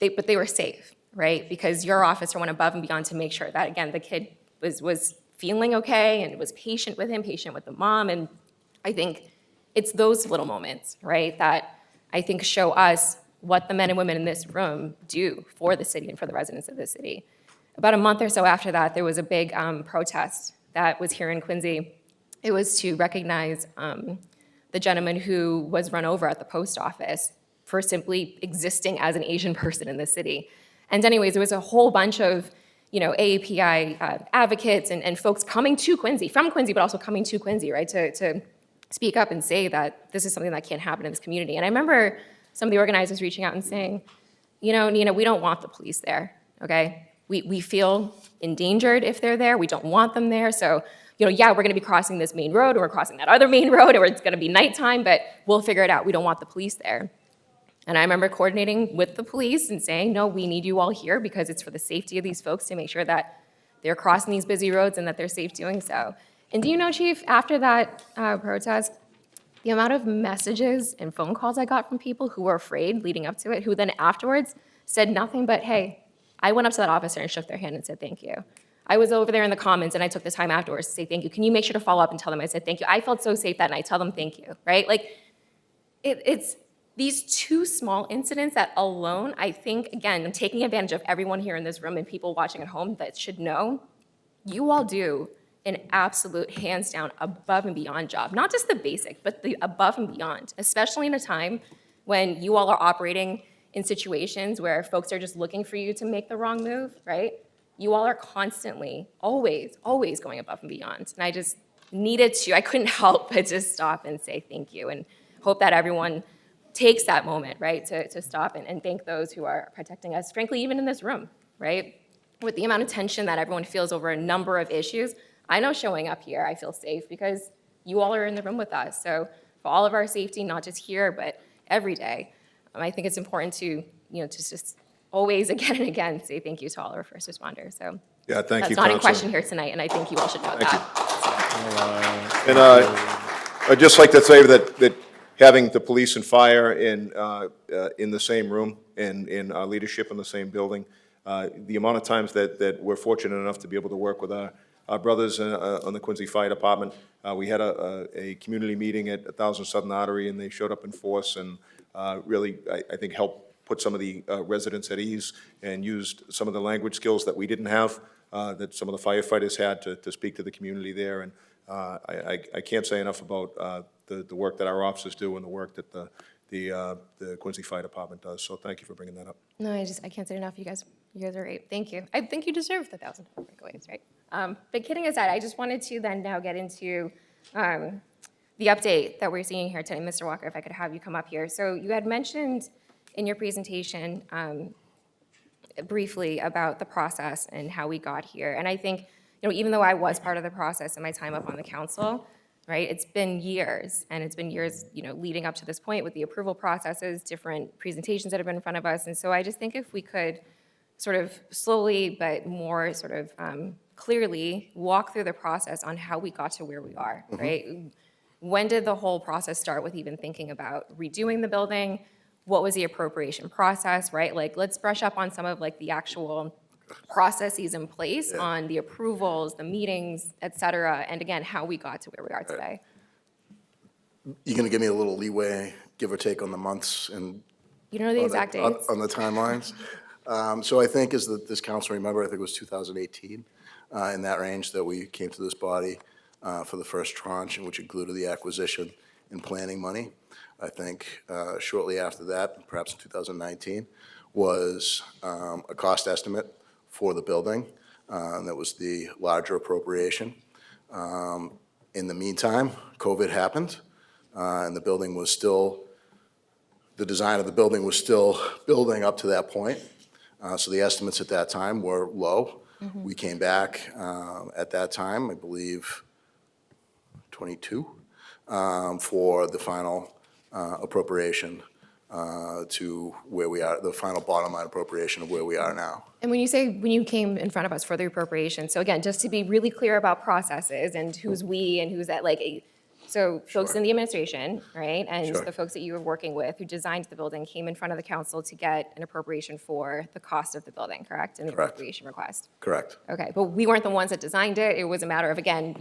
but they were safe, right? Because your officer went above and beyond to make sure that, again, the kid was feeling okay and was patient with him, patient with the mom. And I think it's those little moments, right, that I think show us what the men and women in this room do for the city and for the residents of the city. About a month or so after that, there was a big protest that was here in Quincy. It was to recognize the gentleman who was run over at the post office for simply existing as an Asian person in the city. And anyways, there was a whole bunch of, AAPI advocates and folks coming to Quincy, from Quincy, but also coming to Quincy, right, to speak up and say that this is something that can't happen in this community. And I remember some of the organizers reaching out and saying, Nina, we don't want the police there, okay? We feel endangered if they're there. We don't want them there. So yeah, we're going to be crossing this main road, or we're crossing that other main road, or it's going to be nighttime, but we'll figure it out. We don't want the police there. And I remember coordinating with the police and saying, no, we need you all here because it's for the safety of these folks to make sure that they're crossing these busy roads and that they're safe doing so. And do you know, Chief, after that protest, the amount of messages and phone calls I got from people who were afraid leading up to it, who then afterwards said nothing but, hey, I went up to that officer and shook their hand and said thank you. I was over there in the comments and I took the time afterwards to say thank you. Can you make sure to follow up and tell them I said thank you? I felt so safe that night. Tell them thank you, right? Like, it's these two small incidents that alone, I think, again, I'm taking advantage of everyone here in this room and people watching at home that should know, you all do an absolute, hands down, above and beyond job. Not just the basic, but the above and beyond, especially in a time when you all are operating in situations where folks are just looking for you to make the wrong move, right? You all are constantly, always going above and beyond. And I just needed to, I couldn't help but just stop and say thank you and hope that everyone takes that moment, right, to stop and thank those who are protecting us, frankly, even in this room, right? With the amount of tension that everyone feels over a number of issues, I know showing up here, I feel safe because you all are in the room with us. So for all of our safety, not just here, but every day, I think it's important to, to just always, again and again, say thank you to all our first responders. So Yeah, thank you, that's not in Council. question here tonight, and I think you all should know that. And I'd just like to say that having the police and fire in the same room and in our leadership in the same building, the amount of times that we're fortunate enough to be able to work with our brothers on the Quincy Fire Department. We had a community meeting at 1000 Southern Artery, and they showed up in force and really, I think, helped put some of the residents at ease and used some of the language skills that we didn't have, that some of the firefighters had to speak to the community there. And I can't say enough about the work that our officers do and the work that the Quincy Fire Department does. So thank you for bringing that up. No, I can't say it enough. You guys are great. Thank you. I think you deserve the 1,000 breakaways, right? But kidding aside, I just wanted to then now get into the update that we're seeing here today. Mr. Walker, if I could have you come up here. So you had mentioned in your presentation briefly about the process and how we got here. And I think, even though I was part of the process in my time up on the council, right, it's been years, and it's been years, leading up to this point with the approval processes, different presentations that have been in front of us. And so I just think if we could sort of slowly but more sort of clearly walk through the process on how we got to where we are, right? When did the whole process start with even thinking about redoing the building? What was the appropriation process, right? Like, let's brush up on some of like the actual processes in place on the approvals, the meetings, et cetera, and again, how we got to where we are today. You gonna give me a little leeway, give or take, on the months and You know the exact dates? on the timelines? So I think, as this council remember, I think it was 2018, in that range, that we came to this body for the first tranche, which included the acquisition and planning money. I think shortly after that, perhaps in 2019, was a cost estimate for the building. That was the larger appropriation. In the meantime, COVID happened, and the building was still, the design of the building was still building up to that point. So the estimates at that time were low. We came back at that time, I believe, 22, for the final appropriation to where we are, the final bottom line appropriation of where we are now. And when you say, when you came in front of us for the appropriation, so again, just to be really clear about processes and who's we and who's that, like, so folks in the administration, right, and Sure. the folks that you were working with who designed the building came in front of the council to get an appropriation for the cost of the building, correct? And the Correct. appropriation request. Correct. Okay, but we weren't the ones that designed it. It was a matter of, again,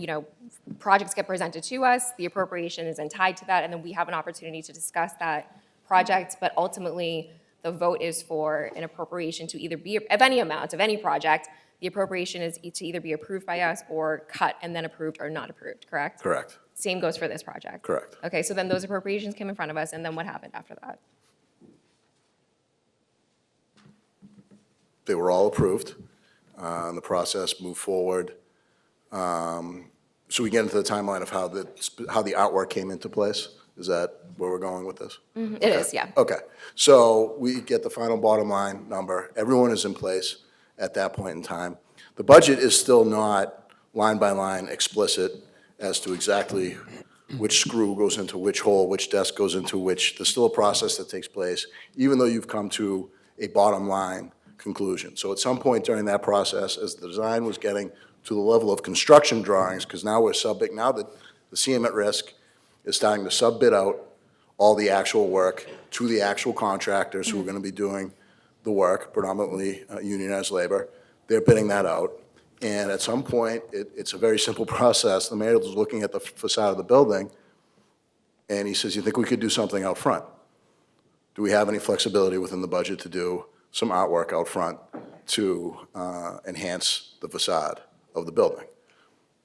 projects get presented to us, the appropriation is then tied to that, and then we have an opportunity to discuss that project, but ultimately, the vote is for an appropriation to either be, of any amount, of any project, the appropriation is to either be approved by us or cut and then approved or not approved, correct? Correct. Same goes for this project? Correct. Okay, so then those appropriations came in front of us, and then what happened after that? They were all approved, and the process moved forward. So we get into the timeline of how the artwork came into place? Is that where we're going with this? It is, yeah. Okay, so we get the final bottom line number. Everyone is in place at that point in time. The budget is still not line by line explicit as to exactly which screw goes into which hole, which desk goes into which. There's still a process that takes place, even though you've come to a bottom line conclusion. So at some point during that process, as the design was getting to the level of construction drawings, because now we're subbing, now that the CM at risk is starting to sub-bid out all the actual work to the actual contractors who are going to be doing the work, predominantly unionized labor. They're bidding that out. And at some point, it's a very simple process. The mayor was looking at the facade of the building, and he says, you think we could do something out front? Do we have any flexibility within the budget to do some artwork out front to enhance the facade of the building?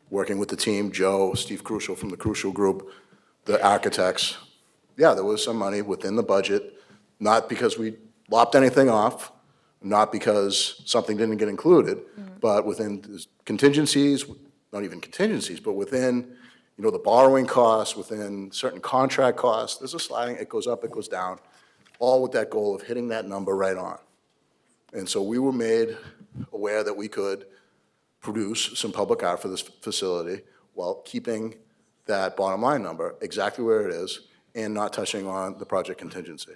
Working with the team, Joe, Steve Crucial from the Crucial Group, the architects, yeah, there was some money within the budget, not because we lopped anything off, not because something didn't get included, but within contingencies, not even contingencies, but within, the borrowing costs, within certain contract costs, there's a sliding, it goes up, it goes down, all with that goal of hitting that number right on. And so we were made aware that we could produce some public art for this facility while keeping that bottom line number exactly where it is and not touching on the project contingency.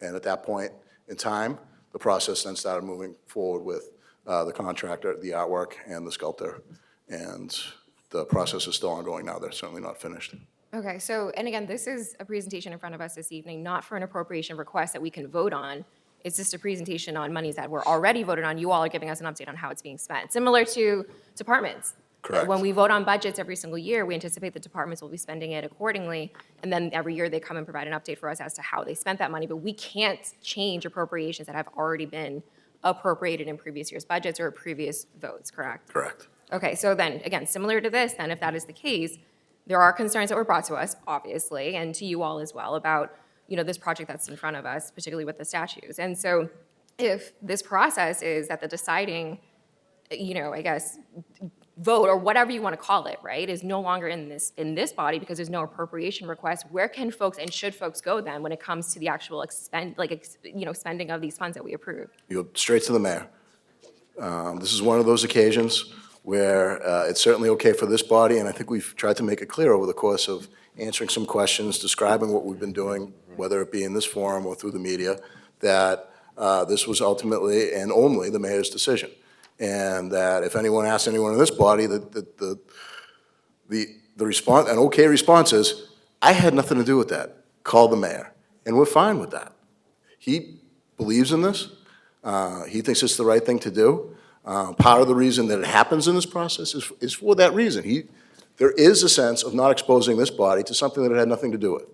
And at that point in time, the process then started moving forward with the contractor, the artwork, and the sculptor. And the process is still ongoing now. They're certainly not finished. Okay, so, and again, this is a presentation in front of us this evening, not for an appropriation request that we can vote on. It's just a presentation on monies that were already voted on. You all are giving us an update on how it's being spent, similar to departments. Correct. When we vote on budgets every single year, we anticipate the departments will be spending it accordingly, and then every year they come and provide an update for us as to how they spent that money, but we can't change appropriations that have already been appropriated in previous years' budgets or previous votes, correct? Correct. Okay, so then, again, similar to this, then, if that is the case, there are concerns that were brought to us, obviously, and to you all as well, about, this project that's in front of us, particularly with the statues. And so if this process is that the deciding, I guess, vote, or whatever you want to call it, right, is no longer in this body because there's no appropriation request, where can folks and should folks go then when it comes to the actual spending of these funds that we approve? You go straight to the mayor. This is one of those occasions where it's certainly okay for this body, and I think we've tried to make it clear over the course of answering some questions, describing what we've been doing, whether it be in this forum or through the media, that this was ultimately and only the mayor's decision. And that if anyone asks anyone in this body, the response, an okay response is, I had nothing to do with that. Call the mayor. And we're fine with that. He believes in this. He thinks it's the right thing to do. Part of the reason that it happens in this process is for that reason. There is a sense of not exposing this body to something that it had nothing to do with.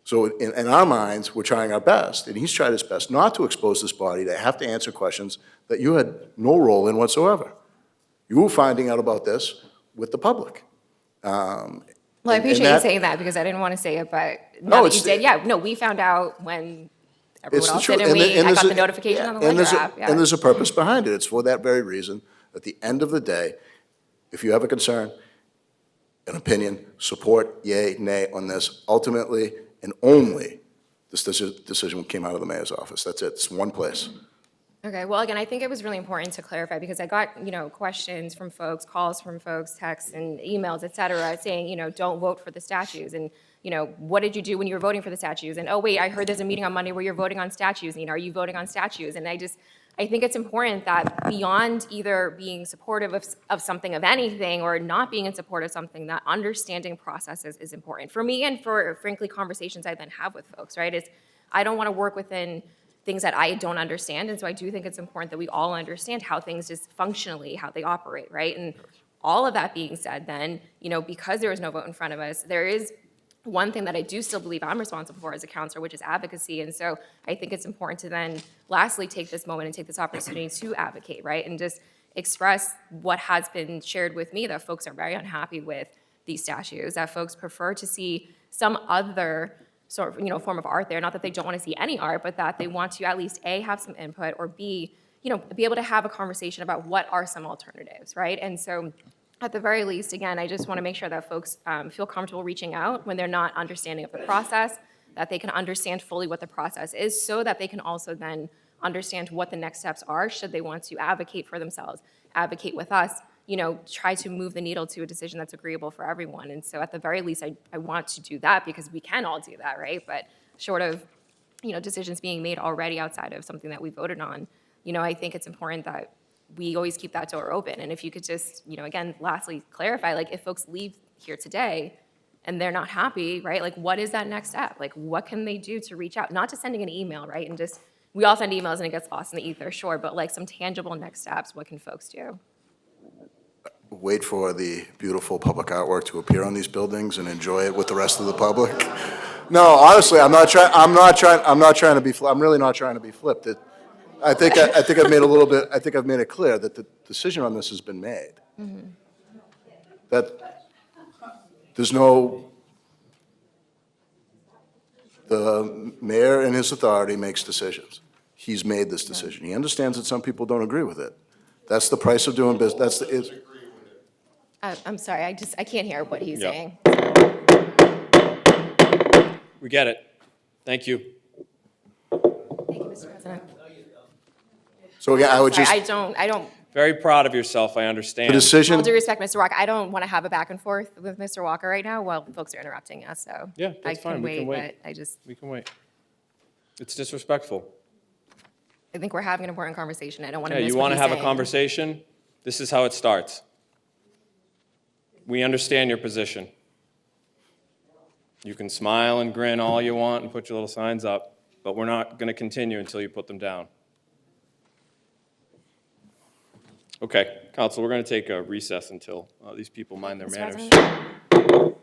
So in our minds, we're trying our best, and he's tried his best not to expose this body to have to answer questions that you had no role in whatsoever. You were finding out about this with the public. Well, I appreciate you saying that because I didn't want to say it, but now that you did, we found out when everyone else did, and I got the notification on the ledger app. And there's a purpose behind it. It's for that very reason. At the end of the day, if you have a concern, an opinion, support, yay, nay on this, ultimately and only this decision came out of the mayor's office. That's it. It's one place. Okay, well, again, I think it was really important to clarify because I got, questions from folks, calls from folks, texts and emails, et cetera, saying, don't vote for the statues. And, what did you do when you were voting for the statues? And, oh, wait, I heard there's a meeting on Monday where you're voting on statues. Are you voting on statues? And I think it's important that beyond either being supportive of something, of anything, or not being in support of something, that understanding processes is important. For me and for, frankly, conversations I then have with folks, right, I don't want to work within things that I don't understand, and so I do think it's important that we all understand how things just functionally, how they operate, right? And all of that being said then, because there is no vote in front of us, there is one thing that I do still believe I'm responsible for as a counselor, which is advocacy. And so I think it's important to then lastly take this moment and take this opportunity to advocate, right? And just express what has been shared with me, that folks are very unhappy with these statues, that folks prefer to see some other sort of, form of art there. Not that they don't want to see any art, but that they want to at least A, have some input, or B, be able to have a conversation about what are some alternatives, right? And so at the very least, again, I just want to make sure that folks feel comfortable reaching out when they're not understanding of the process, that they can understand fully what the process is, so that they can also then understand what the next steps are should they want to advocate for themselves, advocate with us, try to move the needle to a decision that's agreeable for everyone. And so at the very least, I want to do that because we can all do that, right? But short of, decisions being made already outside of something that we voted on, I think it's important that we always keep that door open. And if you could just, again, lastly, clarify, like, if folks leave here today and they're not happy, right? Like, what is that next step? Like, what can they do to reach out? Not just sending an email, right? And just, we all send emails and it gets lost in the ether, sure, but like some tangible next steps, what can folks do? Wait for the beautiful public artwork to appear on these buildings and enjoy it with the rest of the public. No, honestly, I'm really not trying to be flipped. I think I've made it clear that the decision on this has been made. That the mayor and his authority makes decisions. He's made this decision. He understands that some people don't agree with it. That's the price of doing business. I'm sorry, I can't hear what he's Yeah. saying. We get it. Thank you. Thank you, Mr. President. So again, I would Sorry, just, I don't, Very proud of yourself, I the understand. all decision, due respect, Mr. Walker, I don't want to have a back and forth with Mr. Walker right now while folks are interrupting us, so. Yeah, that's fine. We can wait. But We can wait. It's disrespectful. I think we're having an important conversation. I don't want to Yeah, miss you what want to he's have a saying. conversation? This is how it starts. We understand your position. You can smile and grin all you want and put your little signs up, but we're not going to continue until you put them down. Okay, Council, we're going to take a recess until these people mind their Mr. manners. President?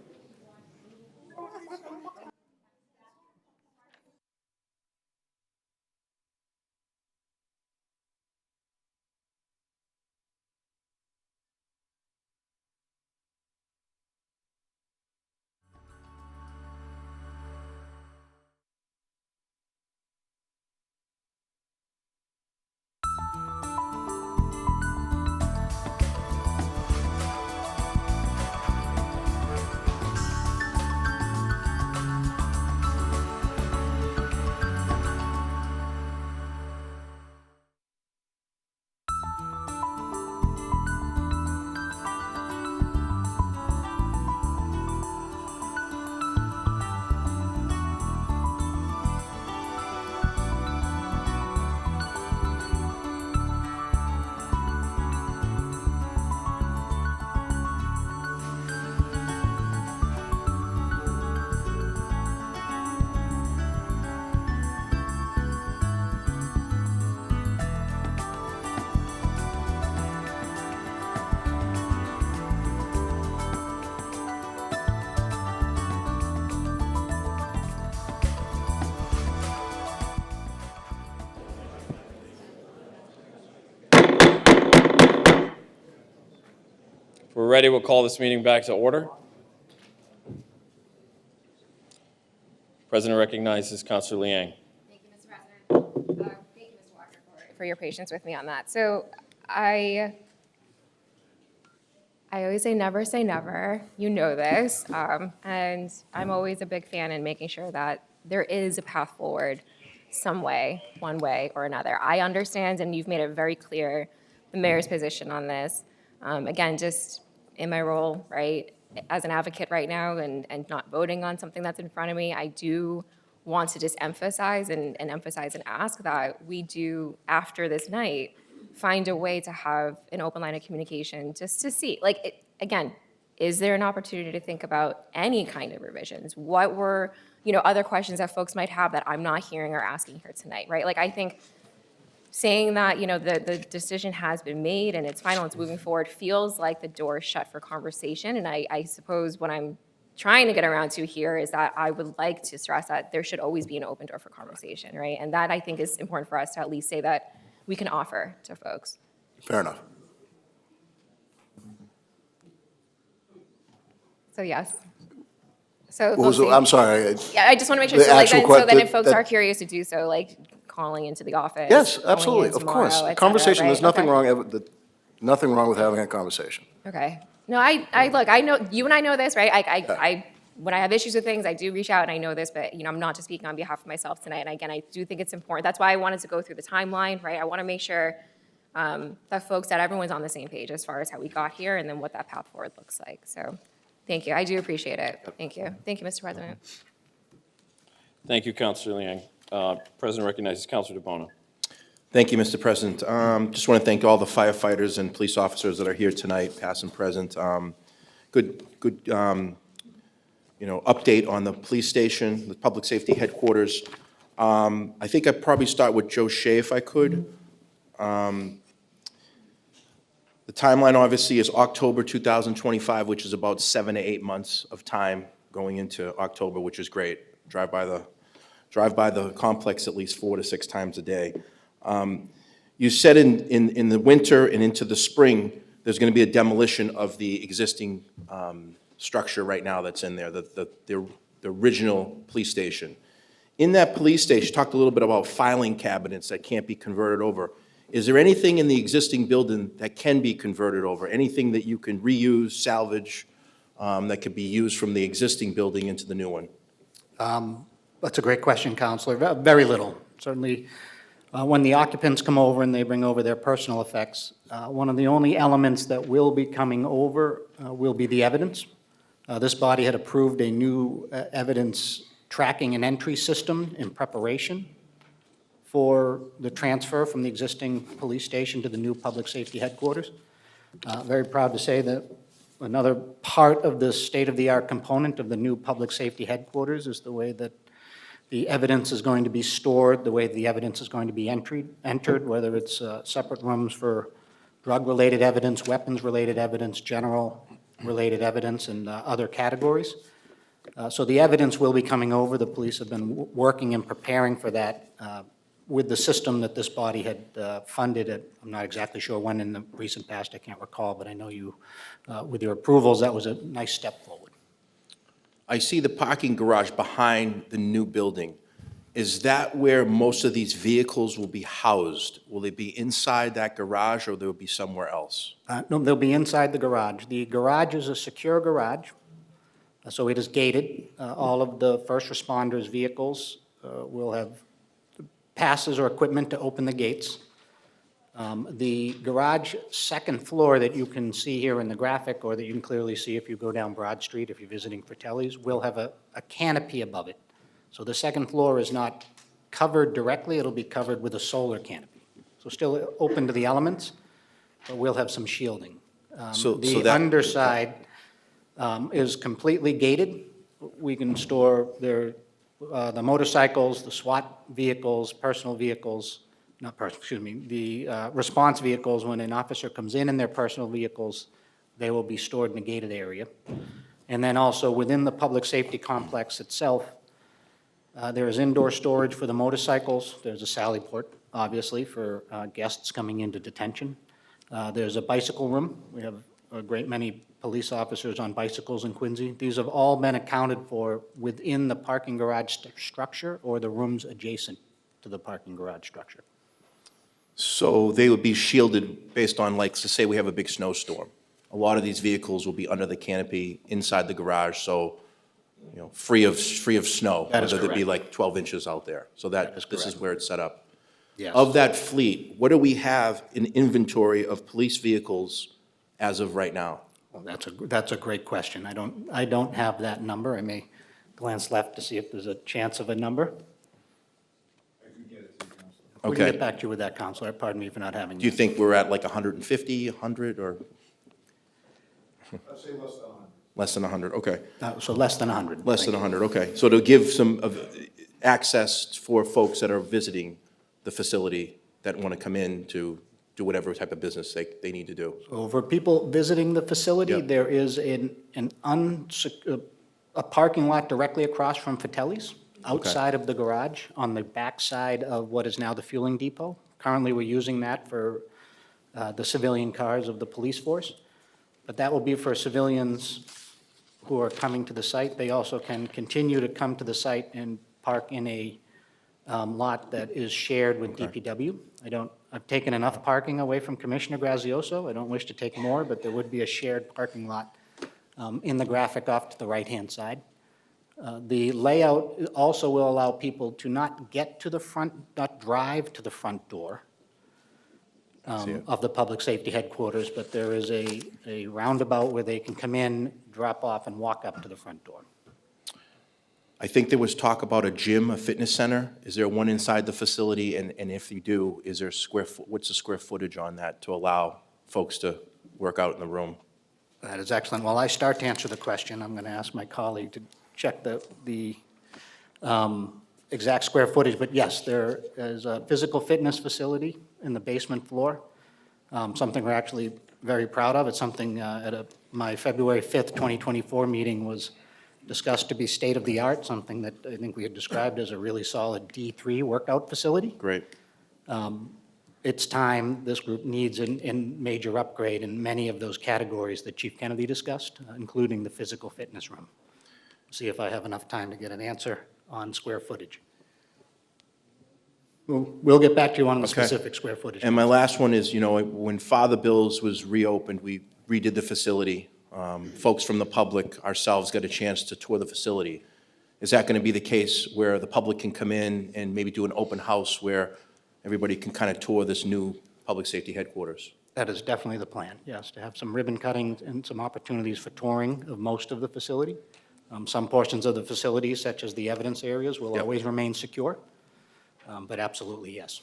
If we're ready, we'll call this meeting back to order. President recognizes Councilor Liang. Thank you, Mr. President. Thank you, Mr. Walker, for your patience with me on that. So I always say never. You know this. And I'm always a big fan in making sure that there is a path forward some way, one way or another. I understand, and you've made it very clear, the mayor's position on this. Again, just in my role, right, as an advocate right now and not voting on something that's in front of me, I do want to just emphasize and ask that we do, after this night, find a way to have an open line of communication just to see, like, again, is there an opportunity to think about any kind of revisions? What were, other questions that folks might have that I'm not hearing or asking here tonight, right? Like, I think saying that, the decision has been made and it's final, it's moving forward, feels like the door is shut for conversation. And I suppose what I'm trying to get around to here is that I would like to stress that there should always be an open door for conversation, right? And that, I think, is important for us to at least say that we can offer to folks. fair enough. So, yes. So, What was folks, I'm sorry. yeah, I just want to make sure, The so, like, actual then, so then que- if folks that- are curious to do so, like, calling into the office. Yes, calling absolutely, in of tomorrow, course. et cetera, Conversation, there's right? nothing Okay. nothing wrong with having a conversation. Okay. No, look, I know, you and I know this, right? When I have issues with things, I do reach out and I know this, but, I'm not just speaking on behalf of myself tonight. And again, I do think it's important. That's why I wanted to go through the timeline, right? I want to make sure that everyone's on the same page as far as how we got here and then what that path forward looks like. So thank you. I do appreciate it. Thank you. Thank you, Mr. President. Thank you, Councilor Liang. President recognizes Councilor DeBona. Thank you, Mr. President. Just want to thank all the firefighters and police officers that are here tonight, past and present. Good, update on the police station, the public safety headquarters. I think I'd probably start with Joe Shea if I could. The timeline obviously is October 2025, which is about 7 to 8 months of time going into October, which is great. Drive by the complex at least 4 to 6 times a day. You said in the winter and into the spring, there's going to be a demolition of the existing structure right now that's in there, the original police station. In that police station, you talked a little bit about filing cabinets that can't be converted over. Is there anything in the existing building that can be converted over? Anything that you can reuse, salvage, that could be used from the existing building into the new one? That's a great question, Counselor. Very little. Certainly, when the occupants come over and they bring over their personal effects, one of the only elements that will be coming over will be the evidence. This body had approved a new evidence tracking and entry system in preparation for the transfer from the existing police station to the new public safety headquarters. Very proud to say that another part of the state-of-the-art component of the new public safety headquarters is the way that the evidence is going to be stored, the way the evidence is going to be entered, whether it's separate rooms for drug-related evidence, weapons-related evidence, general-related evidence, and other categories. So the evidence will be coming over. The police have been working and preparing for that with the system that this body had funded at, I'm not exactly sure when in the recent past, I can't recall, but I know you, with your approvals, that was a nice step forward. I see the parking garage behind the new building. Is that where most of these vehicles will be housed? Will they be inside that garage or they'll be somewhere else? No, they'll be inside the garage. The garage is a secure garage, so it is gated. All of the first responders' vehicles will have passes or equipment to open the gates. The garage second floor that you can see here in the graphic, or that you can clearly see if you go down Broad Street, if you're visiting Fratelli's, will have a canopy above it. So the second floor is not covered directly, it'll be covered with a solar canopy. So still open to the elements, but we'll have some shielding. The underside is completely gated. We can store the motorcycles, the SWAT vehicles, personal vehicles, the response vehicles. When an officer comes in their personal vehicles, they will be stored in a gated area. And then also within the public safety complex itself, there is indoor storage for the motorcycles. There's a sally port, obviously, for guests coming into detention. There's a bicycle room. We have a great many police officers on bicycles in Quincy. These have all been accounted for within the parking garage structure or the rooms adjacent to the parking garage structure. So they would be shielded based on, like, say we have a big snowstorm. A lot of these vehicles will be under the canopy inside the garage, so, free of snow. That is whether there'd be correct. like 12 inches out there. So That is this is correct. where it's set up. Yes. Of that fleet, what do we have in inventory of police vehicles as of right now? Well, that's a great question. I don't have that number. I may glance left to see if there's a chance of a number. We can Okay. get back to you with that, Counselor. Pardon me for not having Do you that. think we're at like 150, 100, or? I'd say less than 100. Less than 100, okay. So less than 100. Less Thank than you. 100, okay. So to give some access for folks that are visiting the facility that want to come in to do whatever type of business they need to do. So for people visiting the facility, Yep. there is a parking lot directly across from Fratelli's, outside of the garage, on the back side of what is now the fueling depot. Currently, we're using that for the civilian cars of the police force, but that will be for civilians who are coming to the site. They also can continue to come to the site and park in a lot that is shared with DPW. I've taken enough parking away from Commissioner Grazioso. I don't wish to take more, but there would be a shared parking lot in the graphic off to the right-hand side. The layout also will allow people to not get to the front, not drive to the front door, of the public safety headquarters, but there is a roundabout where they can come in, drop off, and walk up to the front door. I think there was talk about a gym, a fitness center. Is there one inside the facility? And if you do, is there what's the square footage on that to allow folks to work out in the room? That is excellent. While I start to answer the question, I'm going to ask my colleague to check the exact square footage, but yes, there is a physical fitness facility in the basement floor, something we're actually very proud of. It's something at my February 5th, 2024 meeting was discussed to be state-of-the-art, something that I think we had described as a really solid D3 workout facility. Great. It's time this group needs a major upgrade in many of those categories that Chief Kennedy discussed, including the physical fitness room. See if I have enough time to get an answer on square footage. We'll get back to you on the Okay. specific square footage. And my last one is, when Father Bill's was reopened, we redid the facility. Folks from the public, ourselves, got a chance to tour the facility. Is that going to be the case where the public can come in and maybe do an open house where everybody can kind of tour this new public safety headquarters? That is definitely the plan, yes, to have some ribbon cutting and some opportunities for touring of most of the facility. Some portions of the facility, such as the evidence areas, will Yep. always remain secure, but absolutely, yes.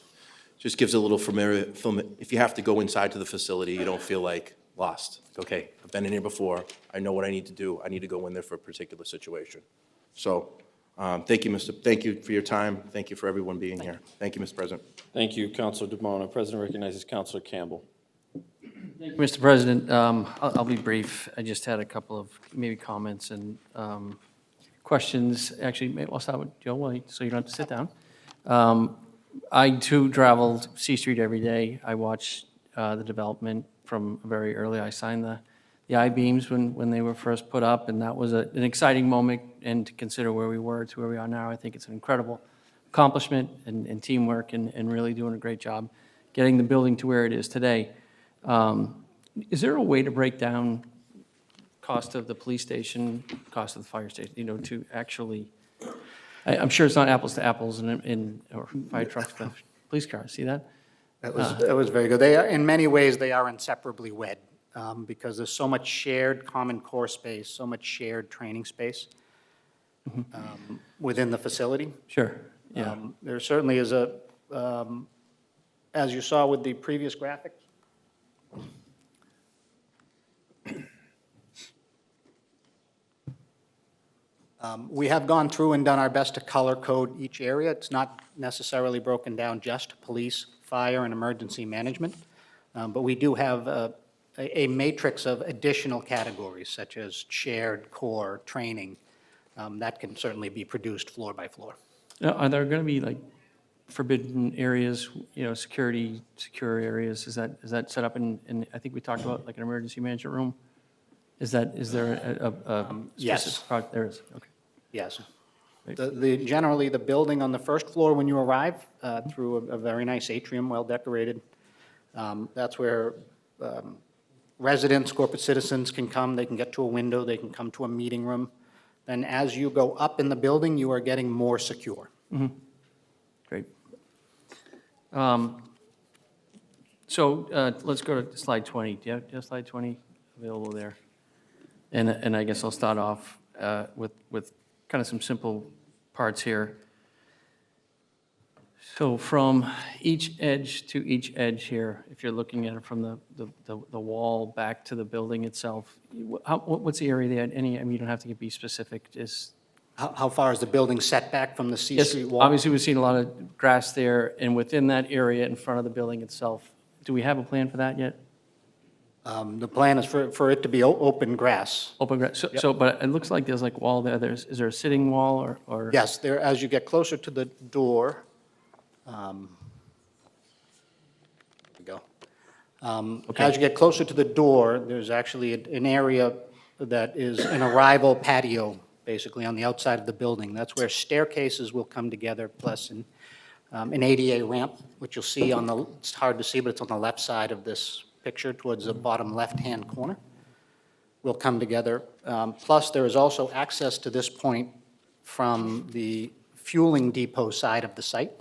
Just gives a little familiar, if you have to go inside to the facility, you don't feel like lost. Okay, I've been in here before, I know what I need to do, I need to go in there for a particular situation. So, thank you for your time, thank you for everyone being here. Thank you, Mr. President. Thank you, Councilor DeMona. President recognizes Councilor Campbell. Mr. President, I'll be brief. I just had a couple of maybe comments and questions. Actually, maybe I'll start with Joe, so you don't have to sit down. I too travel C Street every day. I watch the development from very early. I signed the I-beams when they were first put up, and that was an exciting moment. And to consider where we were to where we are now, I think it's an incredible accomplishment and teamwork and really doing a great job getting the building to where it is today. Is there a way to break down cost of the police station, cost of the fire station, to actually, I'm sure it's not apples to apples or fire trucks to police cars, see that? That was very good. They are, in many ways, they are inseparably wed, because there's so much shared common core space, so much shared training space within the facility. Sure, yeah. There certainly is as you saw with the previous graphic, we have gone through and done our best to color code each area. It's not necessarily broken down just police, fire, and emergency management, but we do have a matrix of additional categories, such as shared core training, that can certainly be produced floor by floor. Now, are there going to be like forbidden areas, secure areas? Is that set up in, I think we talked about like an emergency management room? Is there a Yes. specific product? There is, okay. Yes. Generally, the building on the first floor when you arrive, through a very nice atrium, well-decorated, that's where residents, corporate citizens can come. They can get to a window, they can come to a meeting room. Then as you go up in the building, you are getting more secure. Great. So let's go to slide 20. Do you have slide 20 available there? And I guess I'll start off with kind of some simple parts here. So from each edge to each edge here, if you're looking at it from the wall back to the building itself, what's the area there? You don't have to be specific, just. How far is the building set back from the C Yes, Street wall? obviously, we've seen a lot of grass there, and within that area in front of the building itself, do we have a plan for that yet? The plan is for it to be open grass. Open grass, but it looks like there's like wall there, is there a sitting wall or? Yes, there, as you get closer to the door, there we go. As you get closer to the door, there's actually an area that is an arrival patio, basically, on the outside of the building. That's where staircases will come together, plus an ADA ramp, which you'll see it's hard to see, but it's on the left side of this picture towards the bottom left-hand corner, will come together. Plus, there is also access to this point from the fueling depot side of the site.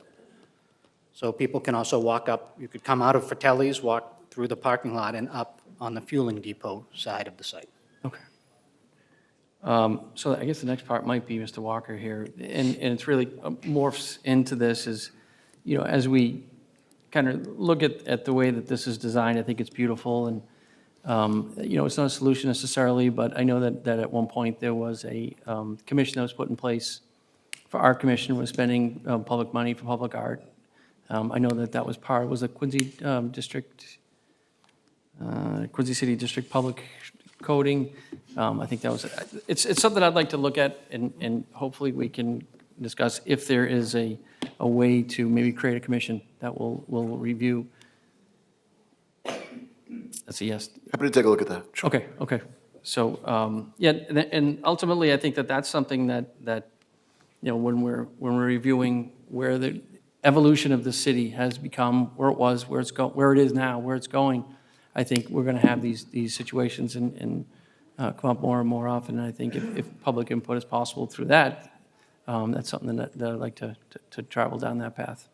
So people can also walk up, you could come out of Fratelli's, walk through the parking lot and up on the fueling depot side of the site. Okay. So I guess the next part might be Mr. Walker here, and it's really morphs into this is, you know, as we kind of look at the way that this is designed, I think it's beautiful, and, you know, it's not a solution necessarily, but I know that at one point there was a commission that was put in place for art commission, was spending public money for public art. I know that was part, was a Quincy City District Public Coding. I think that was, it's something I'd like to look at, and hopefully we can discuss if there is a way to maybe create a commission that will review. That's a yes. Happy to take a look at that. Sure. Okay. So, yeah, and ultimately, I think that's something that, you know, when we're reviewing where the evolution of the city has become, where it was, where it is now, where it's going, I think we're going to have these situations and come up more and more often. And I think if public input is possible through that, that's something that I'd like to travel down that path.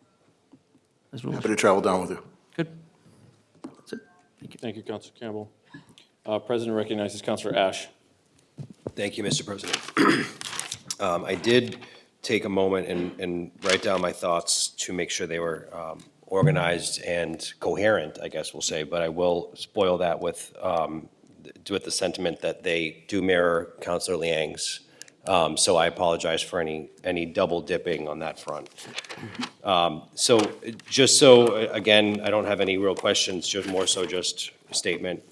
Happy to travel down with you. Good. That's it. Thank you. Thank you, Councilor Campbell. President recognizes Councilor Ash. Thank you, Mr. President. I did take a moment and write down my thoughts to make sure they were organized and coherent, I guess we'll say, but I will spoil that with the sentiment that they do mirror Councilor Liang's. So I apologize for any double dipping on that front. So just so, again, I don't have any real questions, just more so just a statement.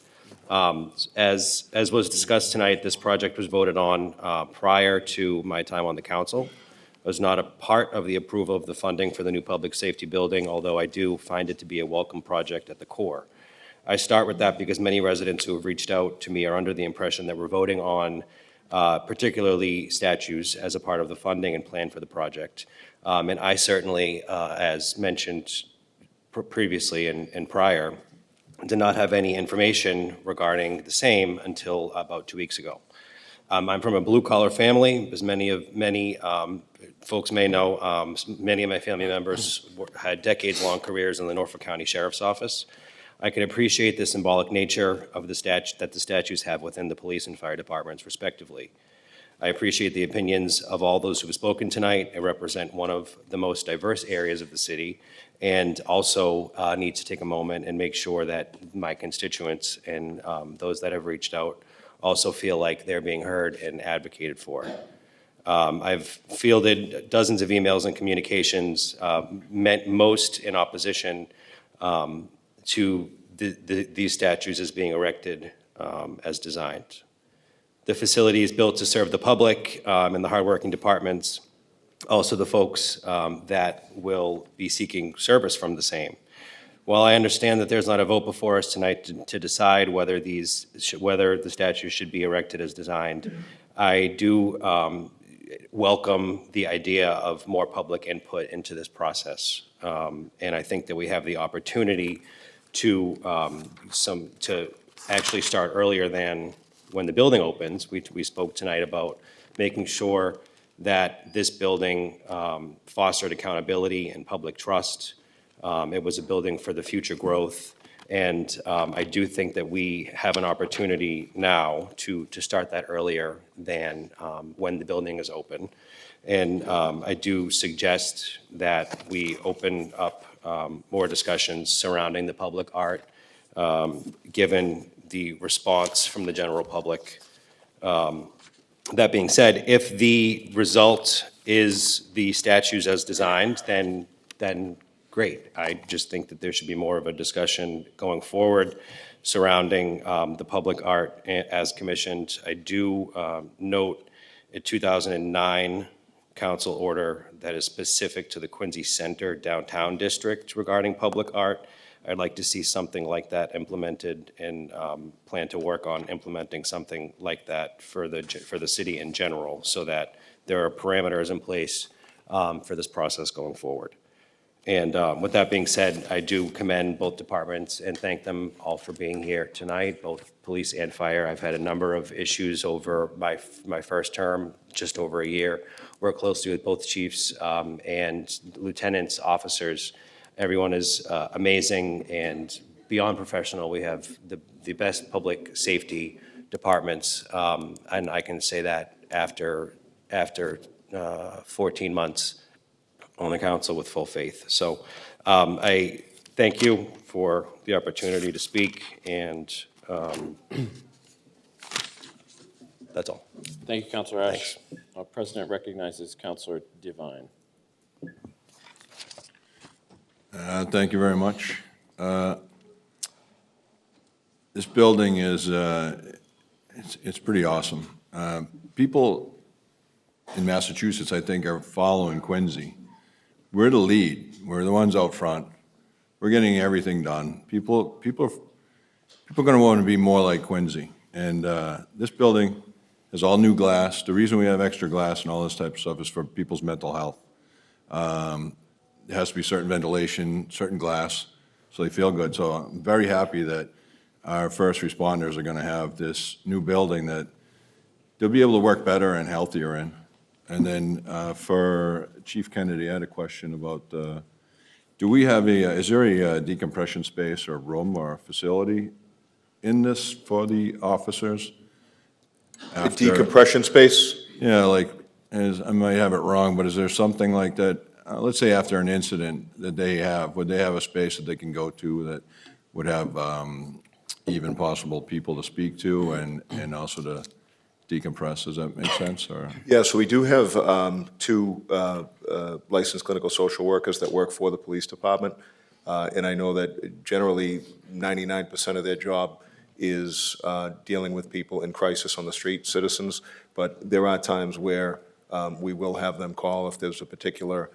As was discussed tonight, this project was voted on prior to my time on the council. I was not a part of the approval of the funding for the new public safety building, although I do find it to be a welcome project at the core. I start with that because many residents who have reached out to me are under the impression that we're voting on particularly statues as a part of the funding and plan for the project. And I certainly, as mentioned previously and prior, did not have any information regarding the same until about 2 weeks ago. I'm from a blue-collar family, as many folks may know. Many of my family members had decades-long careers in the Norfolk County Sheriff's Office. I can appreciate the symbolic nature of the that the statues have within the police and fire departments, respectively. I appreciate the opinions of all those who have spoken tonight. I represent one of the most diverse areas of the city, and also need to take a moment and make sure that my constituents and those that have reached out also feel like they're being heard and advocated for. I've fielded dozens of emails and communications, most in opposition to these statues as being erected as designed. The facility is built to serve the public and the hardworking departments, also the folks that will be seeking service from the same. While I understand that there's not a vote before us tonight to decide whether the statues should be erected as designed, I do welcome the idea of more public input into this process. And I think that we have the opportunity to actually start earlier than when the building opens. We spoke tonight about making sure that this building fostered accountability and public trust. It was a building for the future growth, and I do think that we have an opportunity now to start that earlier than when the building is open. And I do suggest that we open up more discussions surrounding the public art, given the response from the general public. That being said, if the result is the statues as designed, then great. I just think that there should be more of a discussion going forward surrounding the public art as commissioned. I do note a 2009 council order that is specific to the Quincy Center downtown district regarding public art. I'd like to see something like that implemented, and plan to work on implementing something like that for the city in general, so that there are parameters in place for this process going forward. And with that being said, I do commend both departments and thank them all for being here tonight, both police and fire. I've had a number of issues over my first term, just over a year. Worked closely with both chiefs and lieutenants, officers, Everyone is amazing and beyond professional. We have the best public safety departments, and I can say that after 14 months on the council with full faith. So I thank you for the opportunity to speak, and that's all. Thank you, Councilor Ash. Our president recognizes Councilor Devine. Thank you very much. This building is, it's pretty awesome. People in Massachusetts, I think, are following Quincy. We're the lead. We're the ones out front. We're getting everything done. People are going to want to be more like Quincy. And this building is all new glass. The reason we have extra glass and all this type of stuff is for people's mental health. There has to be certain ventilation, certain glass, so they feel good. So I'm very happy that our first responders are going to have this new building that they'll be able to work better and healthier in. And then for Chief Kennedy, I had a question about, do we have is there a decompression space or room or facility in this for the officers? A decompression space? Yeah, like, I might have it wrong, but is there something like that, let's say after an incident that they have, would they have a space that they can go to that would have even possible people to speak to and also to decompress? Does that make sense, or? Yeah, so we do have two licensed clinical social workers that work for the police department. And I know that generally 99% of their job is dealing with people in crisis on the street, citizens. But there are times where we will have them call if there's a particular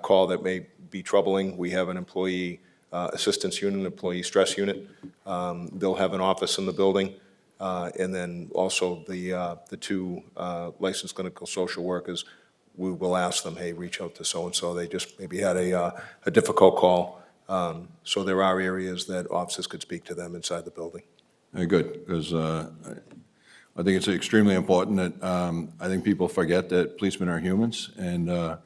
call that may be troubling. We have an employee assistance unit, an employee stress unit. They'll have an office in the building. And then also the two licensed clinical social workers, we will ask them, hey, reach out to so-and-so. They just maybe had a difficult call. So there are areas that officers could speak to them inside the building. Good, because I think it's extremely important that, I think people forget that policemen are humans, and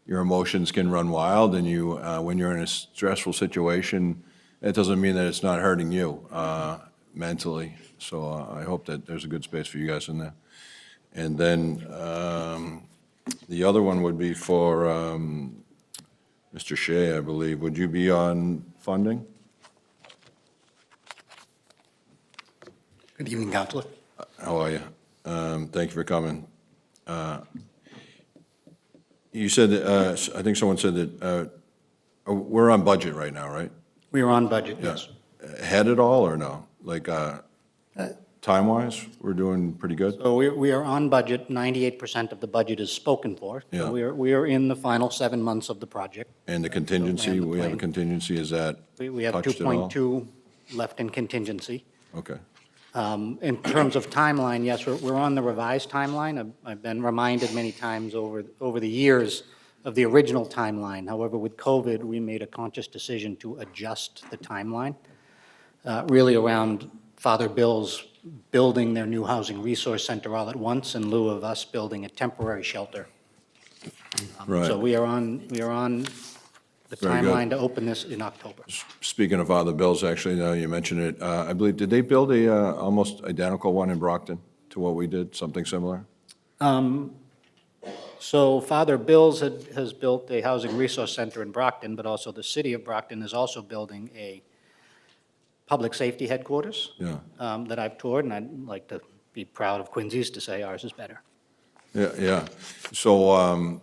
your emotions can run wild, and you, when you're in a stressful situation, it doesn't mean that it's not hurting you mentally. So I hope that there's a good space for you guys in there. And then the other one would be for Mr. Shea, I believe. Would you be on funding? Good evening, Counselor. How are you? Thank you for coming. You said, that, I think someone said that we're on budget right now, right? We are on budget, yes. Ahead at all, or no? Like, time-wise, we're doing pretty good? So we are on budget. 98% of the budget is spoken for. Yeah. So we are in the final 7 months of the project. And the contingency, And the we have a plan. contingency, is that We have touched at all? 2.2 left in contingency. Okay. In terms of timeline, yes, we're on the revised timeline. I've been reminded many times over the years of the original timeline. However, with COVID, we made a conscious decision to adjust the timeline, really around Father Bill's building their new housing resource center all at once in lieu of us building a temporary shelter. Right. So we are on the Very good. timeline to open this in October. Speaking of other bills, actually, now you mentioned it, I believe, did they build a almost identical one in Brockton to what we did, something similar? So Father Bill's has built a housing resource center in Brockton, but also the city of Brockton is also building a public safety headquarters. Yeah. That I've toured, and I'd like to be proud of Quincy's to say ours is better. Yeah, yeah. So,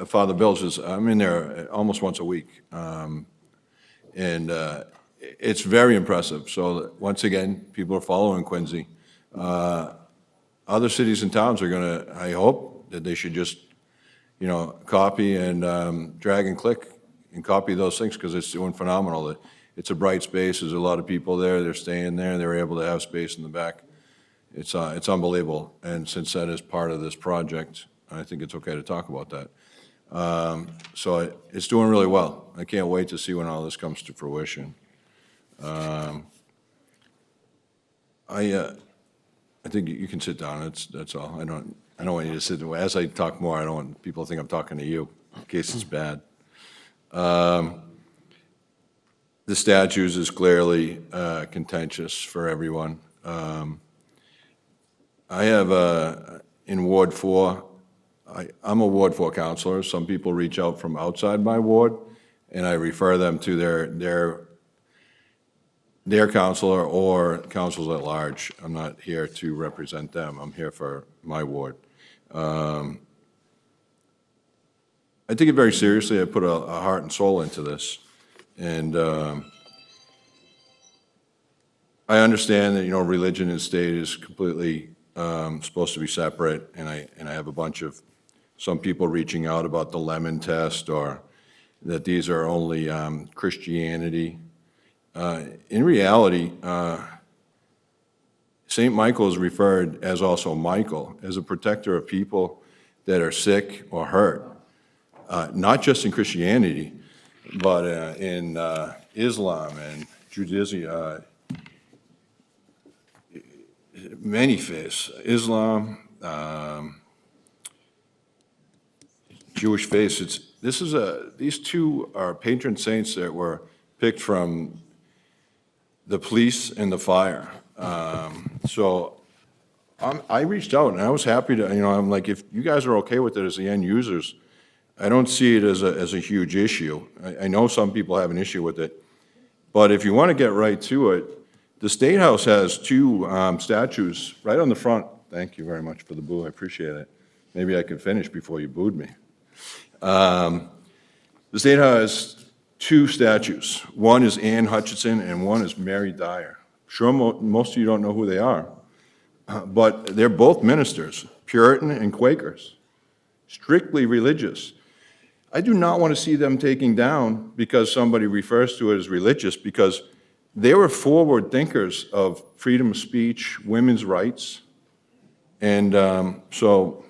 Father Bill's is, I'm in there almost once a week. And it's very impressive. So, once again, people are following Quincy. Other cities and towns are gonna, I hope, that they should just, copy and drag and click and copy those things, because it's doing phenomenal. It's a bright space, there's a lot of people there, they're staying there, they're able to have space in the back. It's unbelievable, and since that is part of this project, I think it's okay to talk about that. So it's doing really well. I can't wait to see when all this comes to fruition. I think you can sit down, that's all. I don't want you to sit, as I talk more, I don't want people to think I'm talking to you, in case it's bad. statues is clearly contentious for everyone. I have in Ward 4, I'm a Ward 4 counselor. Some people reach out from outside my ward, and I refer them to their counselor or councils at large. I'm not here to represent them. I'm here for my ward. I take it very seriously. I put a heart and soul into this. And I understand that, you know, religion and state is completely supposed to be separate, and I have a bunch of some people reaching out about the lemon test or that these are only Christianity. In reality, St. Michael is referred as also Michael, as a protector of people that are sick or hurt, not just in Christianity, but in Islam and Judaism, many faiths, Islam, Jewish faiths. These two are patron saints that were picked from the police and the fire. So I reached out and I was happy to, you know, I'm like, if you guys are okay with it as the end users, I don't see it as a huge issue. I know some people have an issue with it, but if you want to get right to it, the State House has two statues right on the front. Thank you very much for the boo, I appreciate it. Maybe I can finish before you booed me. The State House has two statues. One is Ann Hutchinson and one is Mary Dyer. Sure, most of you don't know who they are, but they're both ministers, Puritan and Quakers, strictly religious. I do not want to see them taken down because somebody refers to it as religious, because they were forward thinkers of freedom of speech, women's rights, and so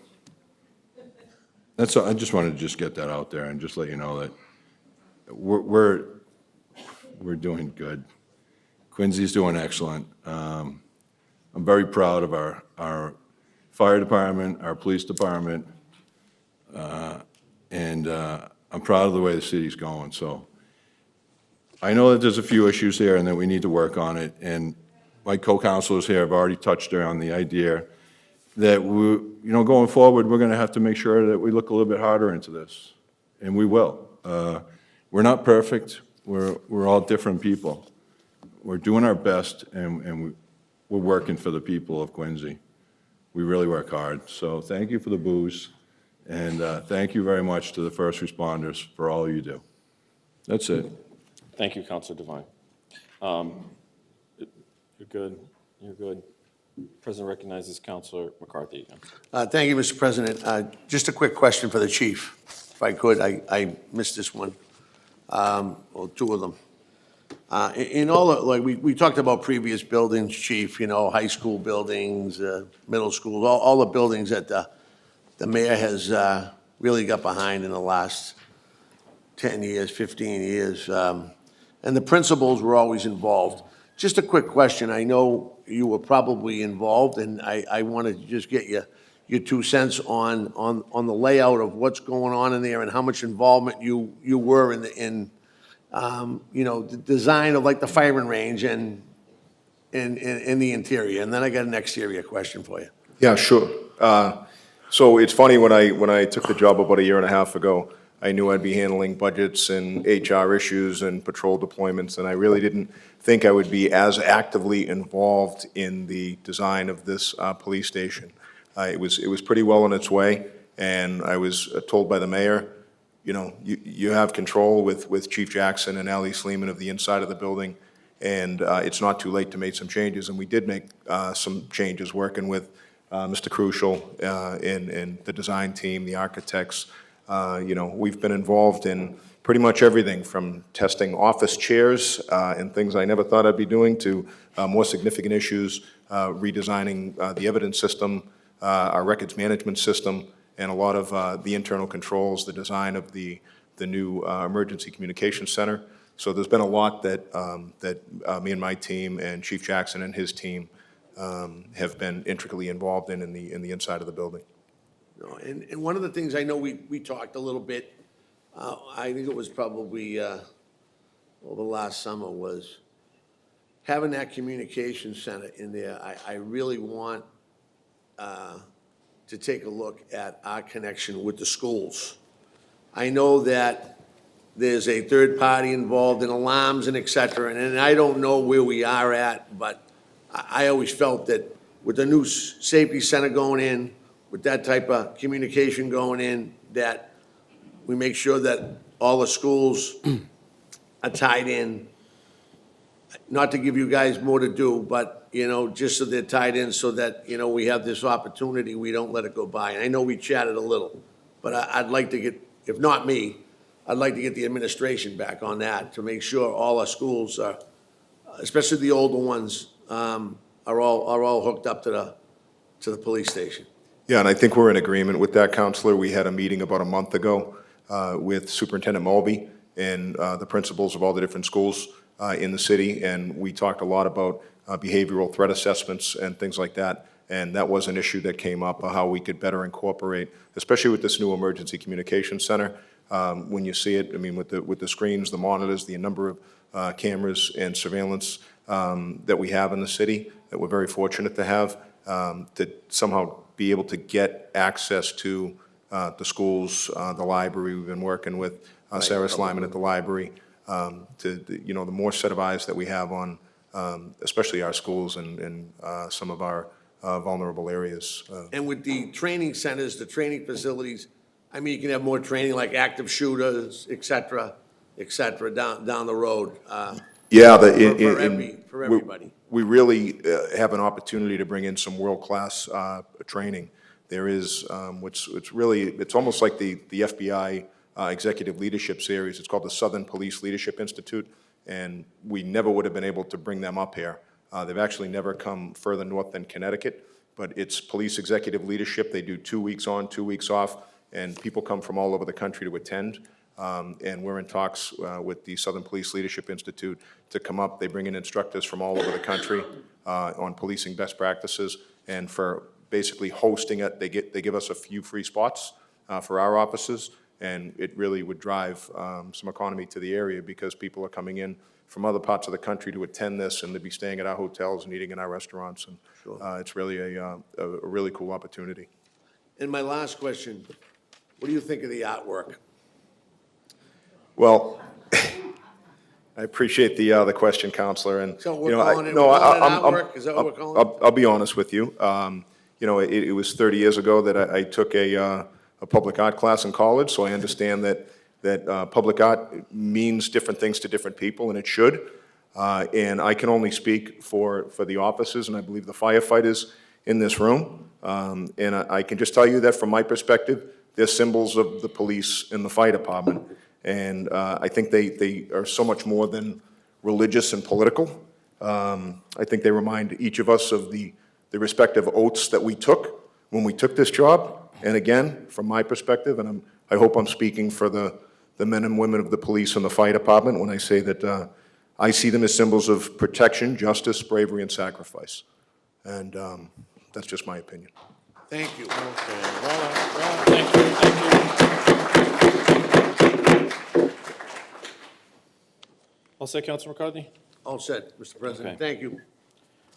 that's all. I just wanted to just get that out there and just let you know that we're doing good. Quincy's doing excellent. I'm very proud of our fire department, our police department, and I'm proud of the way the city's going. So I know that there's a few issues here and that we need to work on it. And my co-councilors here have already touched on the idea that going forward, we're going to have to make sure that we look a little bit harder into this, and we will. We're not perfect. We're all different people. We're doing our best, and we're working for the people of Quincy. We really work hard. So thank you for the boos, and thank you very much to the first responders for all you do. That's it. Thank you, Councilor Devine. You're good. You're good. President recognizes Councilor McCarthy again. Thank you, Mr. President. Just a quick question for the chief, if I could. I missed this one, or two of them. In all, like, we talked about previous buildings, chief, high school buildings, middle schools, all the buildings that the mayor has really got behind in the last 10 years, 15 years. And the principals were always involved. Just a quick question. I know you were probably involved, and I wanted to just get your 2 cents on the layout of what's going on in there and how much involvement you were in the design of like the firing range and in the interior. And then I got an exterior question for you. Yeah, sure. So it's funny, when I took the job about a year and a half ago, I knew I'd be handling budgets and HR issues and patrol deployments, and I really didn't think I would be as actively involved in the design of this police station. It was pretty well on its way, and I was told by the mayor, you have control with Chief Jackson and Ali Sleeman of the inside of the building, and it's not too late to make some changes. And we did make some changes working with Mr. Crucial and the design team, the architects. We've been involved in pretty much everything from testing office chairs and things I never thought I'd be doing to more significant issues, redesigning the evidence system, our records management system, and a lot of the internal controls, the design of the new emergency communications center. So there's been a lot that me and my team and Chief Jackson and his team have been intricately involved in the inside of the building. And one of the things I know we talked a little bit, I think it was probably over last summer was having that communication center in there. I really want to take a look at our connection with the schools. I know that there's a third party involved in alarms and et cetera, and I don't know where we are at, but I always felt that with the new safety center going in, with that type of communication going in, that we make sure that all the schools are tied in. Not to give you guys more to do, but, just so they're tied in so that, we have this opportunity, we don't let it go by. And I know we chatted a little, but I'd like to get, if not me, I'd like to get the administration back on that to make sure all our schools are, especially the older ones, are all hooked up to the police station. Yeah, and I think we're in agreement with that, Counselor. We had a meeting about a month ago with Superintendent Mulvey and the principals of all the different schools in the city, and we talked a lot about behavioral threat assessments and things like that, and that was an issue that came up, how we could better incorporate, especially with this new emergency communication center. When you see it, I mean, with the screens, the monitors, the number of cameras and surveillance that we have in the city, that we're very fortunate to have, to somehow be able to get access to the schools, the library. We've been working with Sarah Slyman at the library, the more set of eyes that we have on, especially our schools and some of our vulnerable areas. And with the training centers, the training facilities, I mean, you can have more training like active shooters, et cetera, down the road. Yeah, For everybody. We really have an opportunity to bring in some world-class training. There is, it's almost like the FBI Executive Leadership Series. It's called the Southern Police Leadership Institute, and we never would have been able to bring them up here. They've actually never come further north than Connecticut, but it's police executive leadership. They do 2 weeks on, 2 weeks off, and people come from all over the country to attend. And we're in talks with the Southern Police Leadership Institute to come up. They bring in instructors from all over the country on policing best practices, and for basically hosting it, they give us a few free spots for our offices, and it really would drive some economy to the area because people are coming in from other parts of the country to attend this and to be staying at our hotels and eating in our restaurants, and it's really a really cool opportunity. And my last question, what do you think of the artwork? Well, I appreciate the question, Counselor, and So we're calling it artwork? Is that what we're calling it? I'll be honest with you. It was 30 years ago that I took a public art class in college, so I understand that public art means different things to different people, and it should. And I can only speak for the officers, and I believe the firefighters in this room. And I can just tell you that from my perspective, they're symbols of the police and the fire department. And I think they are so much more than religious and political. I think they remind each of us of the respective oaths that we took when we took this job. And again, from my perspective, and I hope I'm speaking for the men and women of the police and the fire department when I say that I see them as symbols of protection, justice, bravery, and sacrifice. And that's just my opinion. Thank you. Thank you. All set, Councilor McCarthy? All set, Mr. President. Okay. Thank you.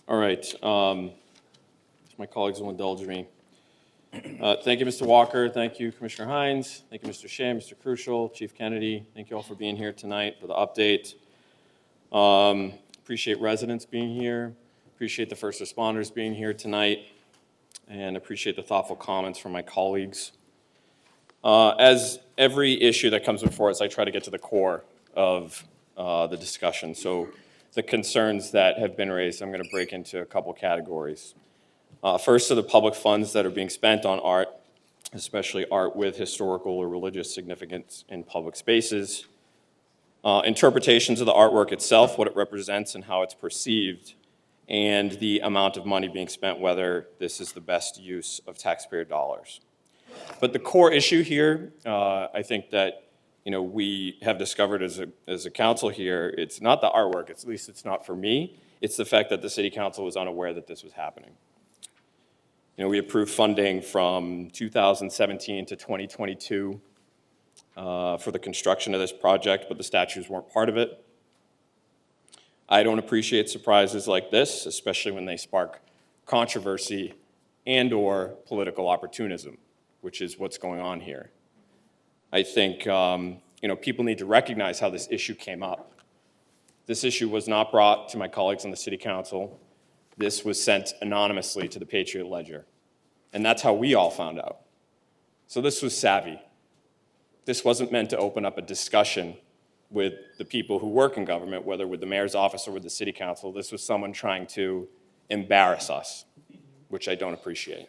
All right. If my colleagues will indulge me. Thank you, Mr. Walker. Thank you, Commissioner Hines. Thank you, Mr. Shea, Mr. Crucial, Chief Kennedy. Thank you all for being here tonight for the update. Appreciate residents being here. Appreciate the first responders being here tonight. And appreciate the thoughtful comments from my colleagues. As every issue that comes before us, I try to get to the core of the discussion. So the concerns that have been raised, I'm going to break into a couple categories. First are the public funds that are being spent on art, especially art with historical or religious significance in public spaces. Interpretations of the artwork itself, what it represents and how it's perceived, and the amount of money being spent, whether this is the best use of taxpayer dollars. But the core issue here, I think that we have discovered as a council here, it's not the artwork, at least it's not for me, it's the fact that the city council was unaware that this was happening. We approved funding from 2017 to 2022 for the construction of this project, but the statues weren't part of it. I don't appreciate surprises like this, especially when they spark controversy and/or political opportunism, which is what's going on here. I think people need to recognize how this issue came up. This issue was not brought to my colleagues on the City Council. This was sent anonymously to the Patriot Ledger, and that's how we all found out. So this was savvy. This wasn't meant to open up a discussion with the people who work in government, whether with the mayor's office or with the City Council. This was someone trying to embarrass us, which I don't appreciate.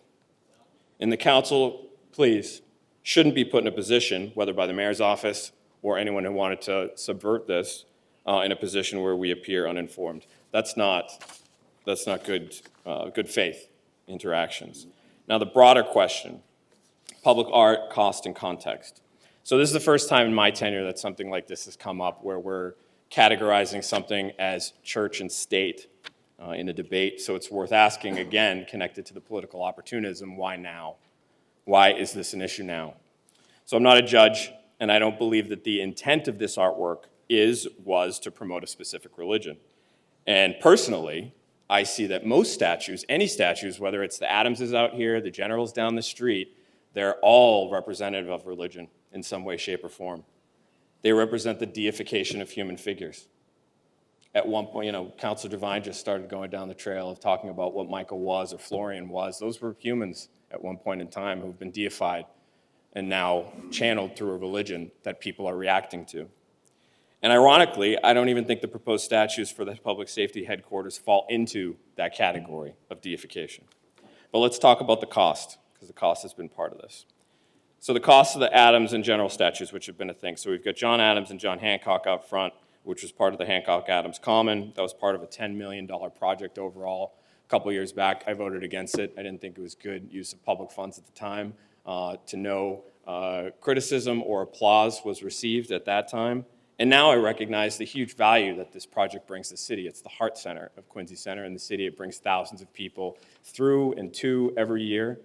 And the council, please, shouldn't be put in a position, whether by the mayor's office or anyone who wanted to subvert this, in a position where we appear uninformed. That's not good faith interactions. Now, the broader question, public art, cost, and context. So this is the first time in my tenure that something like this has come up, where we're categorizing something as church and state in a debate. So it's worth asking, again, connected to the political opportunism, why now? Why is this an issue now? So I'm not a judge, and I don't believe that the intent of this artwork was to promote a specific religion. And personally, I see that most statues, any statues, whether it's the Adamses out here, the generals down the street, they're all representative of religion in some way, shape, or form. They represent the deification of human figures. At one point, Counselor Devine just started going down the trail of talking about what Michael was or Florian was. Those were humans at one point in time who've been deified and now channeled through a religion that people are reacting to. And ironically, I don't even think the proposed statues for the public safety headquarters fall into that category of deification. But let's talk about the cost, because the cost has been part of this. So the cost of the Adams and General statues, which have been a thing. So we've got John Adams and John Hancock out front, which was part of the Hancock-Adams Common. That was part of a $10 million project overall. A couple years back, I voted against it. I didn't think it was good use of public funds at the time. To no criticism or applause was received at that time. And now I recognize the huge value that this project brings the city. It's the heart center of Quincy Center in the city. It brings thousands of people through and to every year.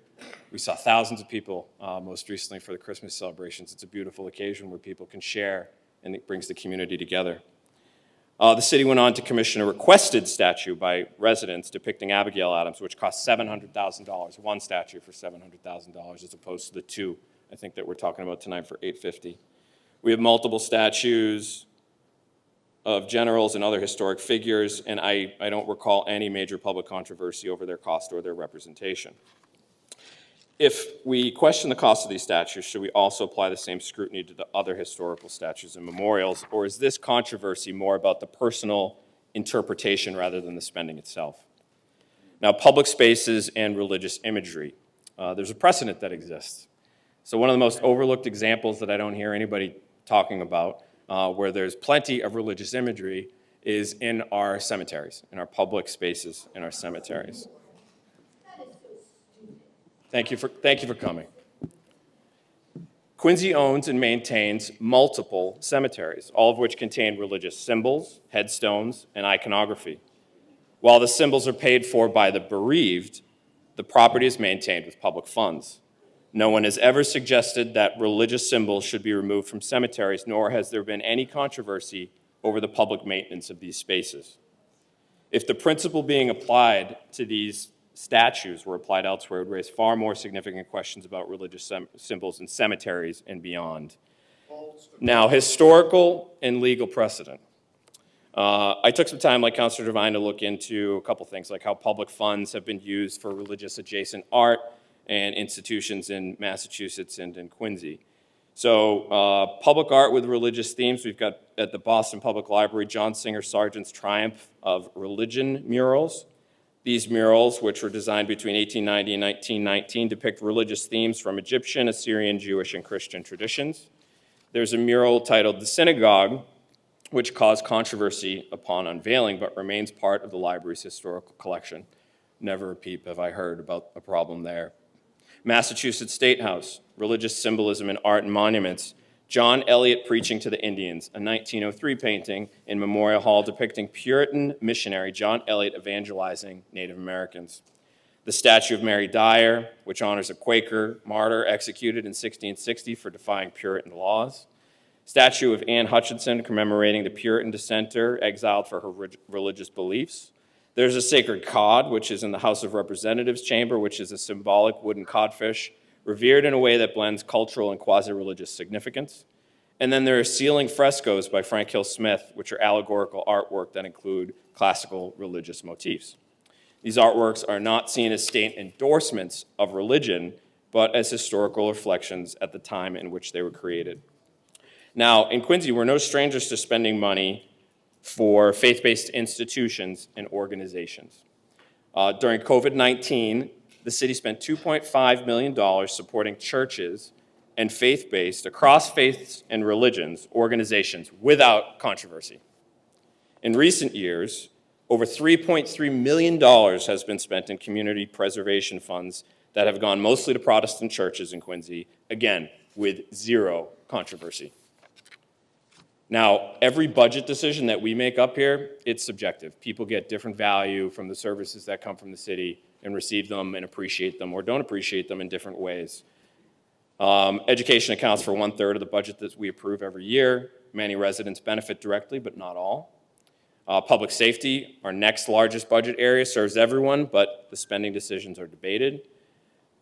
We saw thousands of people most recently for the Christmas celebrations. It's a beautiful occasion where people can share, and it brings the community together. The city went on to commission a requested statue by residents depicting Abigail Adams, which cost $700,000, one statue for $700,000, as opposed to the two, I think, that we're talking about tonight for $850,000. We have multiple statues of generals and other historic figures, and I don't recall any major public controversy over their cost or their representation. If we question the cost of these statues, should we also apply the same scrutiny to the other historical statues and memorials, or is this controversy more about the personal interpretation rather than the spending itself? Now, public spaces and religious imagery. There's a precedent that exists. So one of the most overlooked examples that I don't hear anybody talking about, where there's plenty of religious imagery, is in our cemeteries, in our public spaces, in our cemeteries. Thank you for coming. Quincy owns and maintains multiple cemeteries, all of which contain religious symbols, headstones, and iconography. While the symbols are paid for by the bereaved, the property is maintained with public funds. No one has ever suggested that religious symbols should be removed from cemeteries, nor has there been any controversy over the public maintenance of these spaces. If the principle being applied to these statues were applied elsewhere, it would raise far more significant questions about religious symbols in cemeteries and beyond. Now, historical and legal precedent. I took some time, like Councilor Devine, to look into a couple things, like how public funds have been used for religious adjacent art and institutions in Massachusetts and in Quincy. So public art with religious themes, we've got at the Boston Public Library, John Singer Sargent's Triumph of Religion murals. These murals, which were designed between 1890 and 1919, depict religious themes from Egyptian, Assyrian, Jewish, and Christian traditions. There's a mural titled The Synagogue, which caused controversy upon unveiling, but remains part of the library's historical collection. Never a peep have I heard about a problem there. Massachusetts State House, religious symbolism in art and monuments. John Eliot Preaching to the Indians, a 1903 painting in Memorial Hall depicting Puritan missionary John Eliot evangelizing Native Americans. The statue of Mary Dyer, which honors a Quaker martyr executed in 1660 for defying Puritan laws. statue of Anne Hutchinson commemorating the Puritan dissenter exiled for her religious beliefs. There's a sacred cod, which is in the House of Representatives chamber, which is a symbolic wooden codfish revered in a way that blends cultural and quasi-religious significance. And then there are ceiling frescoes by Frank Hill Smith, which are allegorical artwork that include classical religious motifs. These artworks are not seen as state endorsements of religion, but as historical reflections at the time in which they were created. Now, in Quincy, we're no strangers to spending money for faith-based institutions and organizations. During COVID-19, the city spent $2.5 million supporting churches and faith-based, across faiths and religions, organizations without controversy. In recent years, over $3.3 million has been spent in community preservation funds that have gone mostly to Protestant churches in Quincy, again, with zero controversy. Now, every budget decision that we make up here, it's subjective. People get different value from the services that come from the city and receive them and appreciate them or don't appreciate them in different ways. Education accounts for 1/3 of the budget that we approve every year. Many residents benefit directly, but not all. Public safety, our next largest budget area, serves everyone, but the spending decisions are debated.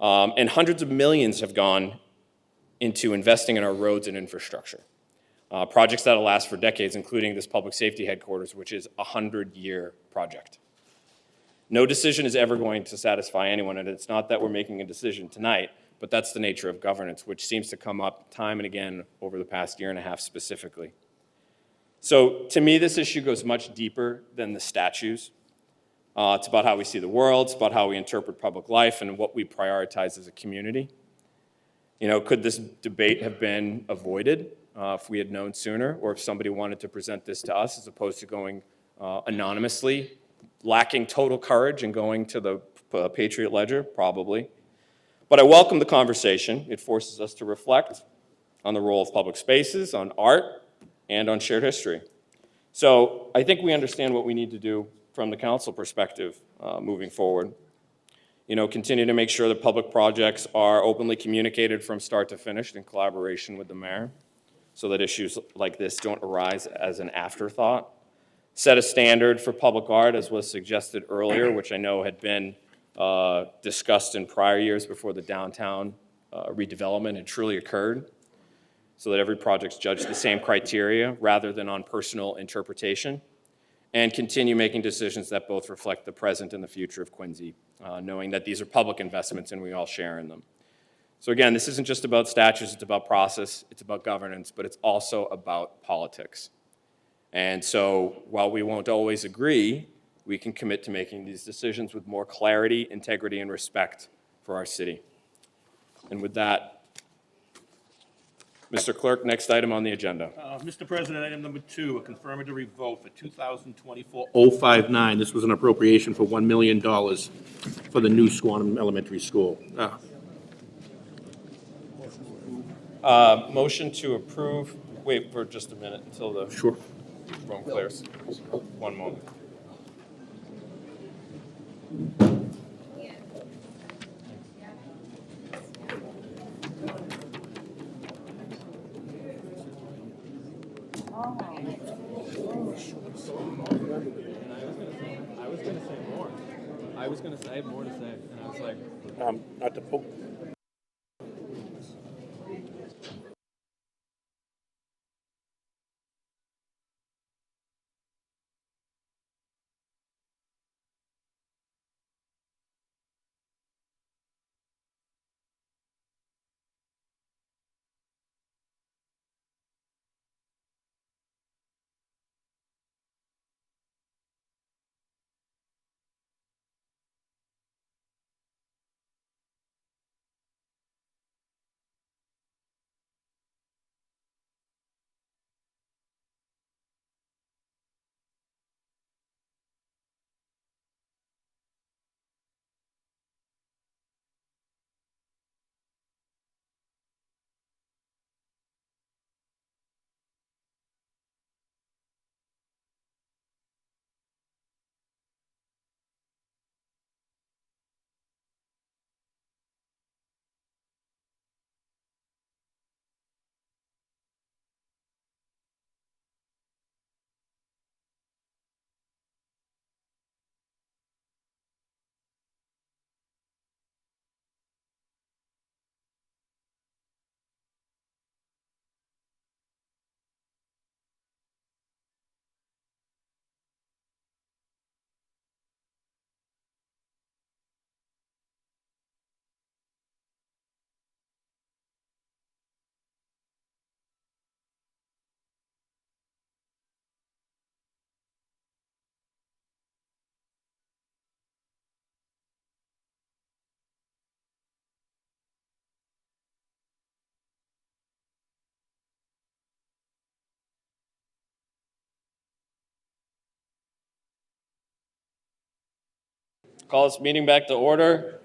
And hundreds of millions have gone into investing in our roads and infrastructure. Projects that'll last for decades, including this public safety headquarters, which is a 100-year project. No decision is ever going to satisfy anyone, and it's not that we're making a decision tonight, but that's the nature of governance, which seems to come up time and again over the past year and a half specifically. So to me, this issue goes much deeper than the statues. It's about how we see the world, it's about how we interpret public life and what we prioritize as a community. You know, could this debate have been avoided if we had known sooner, or if somebody wanted to present this to us as opposed to going anonymously, lacking total courage and going to the Patriot Ledger? Probably. But I welcome the conversation. It forces us to reflect on the role of public spaces, on art, and on shared history. So I think we understand what we need to do from the council perspective moving forward. You know, continue to make sure that public projects are openly communicated from start to finish in collaboration with the mayor, so that issues like this don't arise as an afterthought. Set a standard for public art, as was suggested earlier, which I know had been discussed in prior years before the downtown redevelopment had truly occurred, so that every project's judged the same criteria rather than on personal interpretation, and continue making decisions that both reflect the present and the future of Quincy, knowing that these are public investments and we all share in them. So again, this isn't just about statutes, it's about process, it's about governance, but it's also about politics. And so while we won't always agree, we can commit to making these decisions with more clarity, integrity, and respect for our city. And with that, Mr. Clerk, next item on the agenda. Mr. President, item number 2, a confirmatory vote for 2024-059. This was an appropriation for $1 million for the new Squantum Elementary School. Motion to approve, wait for just a minute until the Sure. room clears. One moment. I was going to say I have more to say, and I was like, Not to, Call this meeting back to order.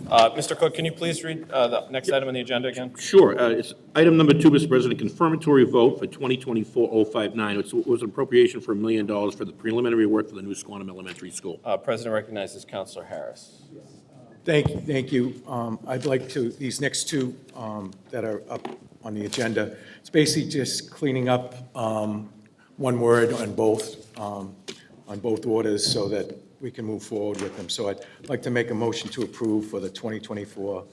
Mr. Cook, can you please read the next item on the agenda again? Sure. It's item number 2, Mr. President, confirmatory vote for 2024-059. It was an appropriation for $1 million for the preliminary work for the new Squantum Elementary School. President recognizes Councilor Harris. Thank you. I'd like to, these next two that are up on the agenda, it's basically just cleaning up one word on both orders so that we can move forward with them. So I'd like to make a motion to approve for the 2024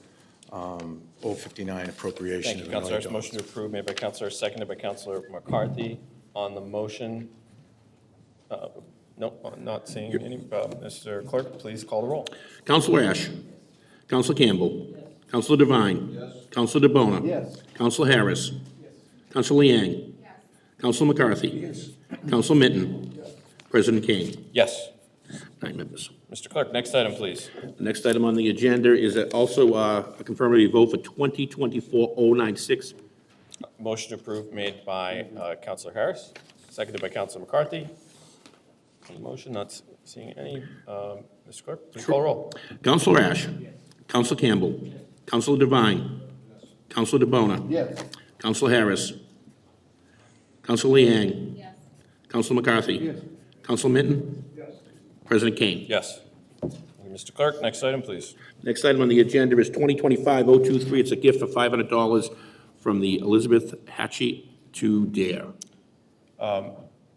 059 appropriation. Thank you, Councilor Harris. Motion to approve made by Councilor, seconded by Councilor McCarthy. On the motion, no, not seeing any. Mr. Clerk, please call the roll. Councilor Ash. Councilor Campbell. Councilor Devine. Councilor DeBona. Councilor Harris. Councilor Liang. Councilor McCarthy. Councilor Minton. President Kane. Yes. 9 members. Mr. Clerk, next item, please. The next item on the agenda is also a confirmative vote for 2024-096. Motion to approve made by Councilor Harris, seconded by Councilor McCarthy. On the motion, not seeing any. Mr. Clerk, please call the roll. Councilor Ash. Councilor Campbell. Councilor Devine. Councilor DeBona. Councilor Harris. Councilor Liang. Councilor McCarthy. Councilor Minton. President Kane. Yes. Mr. Clerk, next item, please. Next item on the agenda is 2025-023. It's a gift of $500 from the Elizabeth Hatchie to DARE.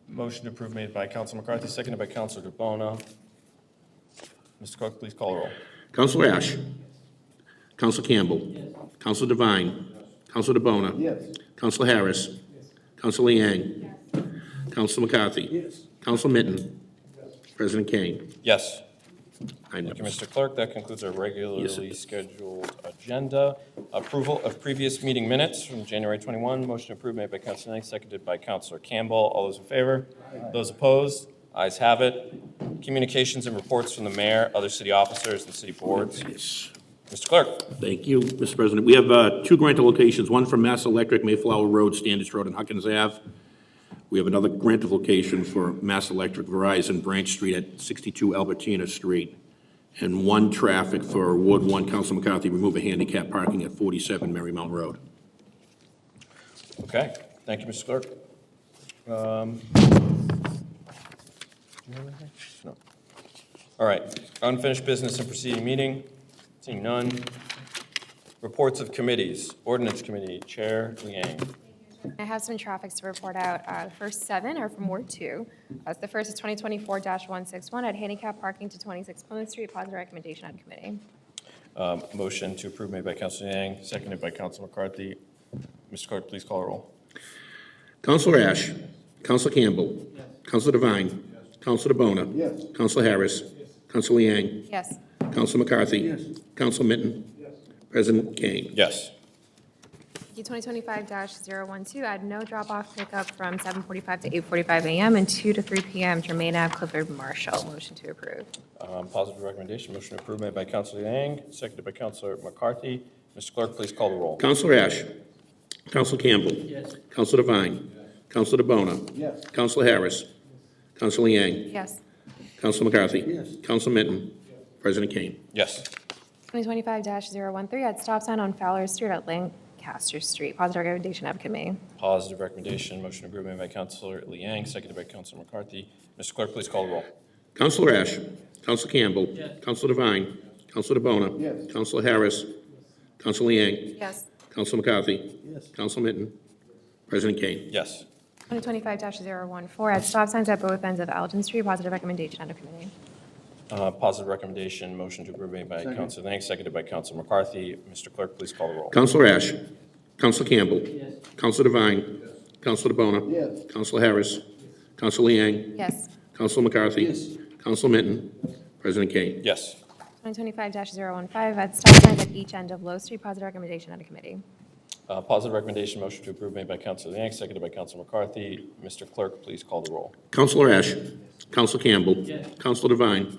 Motion to approve made by Councilor McCarthy, seconded by Councilor DeBona. Mr. Clerk, please call the roll. Councilor Ash. Councilor Campbell. Councilor Devine. Councilor DeBona. Councilor Harris. Councilor Liang. Councilor McCarthy. Councilor Minton. President Kane. Yes. 9 Thank you, members. Mr. Clerk. That concludes our regularly Yes, it does. scheduled agenda. Approval of previous meeting minutes from January 21. Motion to approve made by Councilor Lang, seconded by Councilor Campbell. All those in favor? Those opposed? Ayes have it. Communications and reports from the mayor, other city officers, and city boards. Yes. Mr. Clerk. Thank you, Mr. President. We have 2 granted locations, one from Mass Electric, Mayflower Road, Standish Road, and Huckins Ave. We have another granted location for Mass Electric, Verizon, Branch Street at 62 Albertina Street, and 1 traffic for Ward 1, Councilor McCarthy, remove a handicap parking at 47 Marymount Road. Okay. Thank you, Mr. Clerk. Do you have anything? No. All right. Unfinished business and preceding meeting. Seeing none. Reports of committees. Ordinance Committee, Chair Liang. I have some traffics to report out. The first 7 are from Ward 2. The first is 2024-161, add handicap parking to 26 Plymouth Street. Positive recommendation on committee. Motion to approve made by Councilor Yang, seconded by Councilor McCarthy. Mr. Clerk, please call the roll. Councilor Ash. Councilor Campbell. Councilor Devine. Councilor DeBona. Councilor Harris. Councilor Liang. Yes. Councilor McCarthy. Councilor Minton. President Kane. Yes. 2025-012, add no drop-off pickup from 7:45 to 8:45 a.m. and 2 to 3 p.m. Jermaine Ave, Clifford, Marshall. Motion to approve. Positive recommendation. Motion approved made by Councilor Yang, seconded by Councilor McCarthy. Mr. Clerk, please call the roll. Councilor Ash. Councilor Campbell. Councilor Devine. Councilor DeBona. Councilor Harris. Councilor Liang. Yes. Councilor McCarthy. Councilor Minton. President Kane. Yes. 2025-013, add stop sign on Fowler Street at Lancaster Street. Positive recommendation of committee. Positive recommendation. Motion approved made by Councilor Liang, seconded by Councilor McCarthy. Mr. Clerk, please call the roll. Councilor Ash. Councilor Campbell. Councilor Devine. Councilor DeBona. Councilor Harris. Councilor Liang. Yes. Councilor McCarthy. Councilor Minton. President Kane. Yes. 2025-014, add stop signs at both ends of Alton Street. Positive recommendation under committee. Positive recommendation. Motion to approve made by Councilor Lang, seconded by Councilor McCarthy. Mr. Clerk, please call the roll. Councilor Ash. Councilor Campbell. Councilor Devine. Councilor DeBona. Councilor Harris. Councilor Liang. Yes. Councilor McCarthy. Councilor Minton. President Kane. Yes. 2025-015, add stop signs at each end of Low Street. Positive recommendation under committee. Positive recommendation. Motion to approve made by Councilor Yang, seconded by Councilor McCarthy. Mr. Clerk, please call the roll. Councilor Ash. Councilor Campbell. Councilor Devine.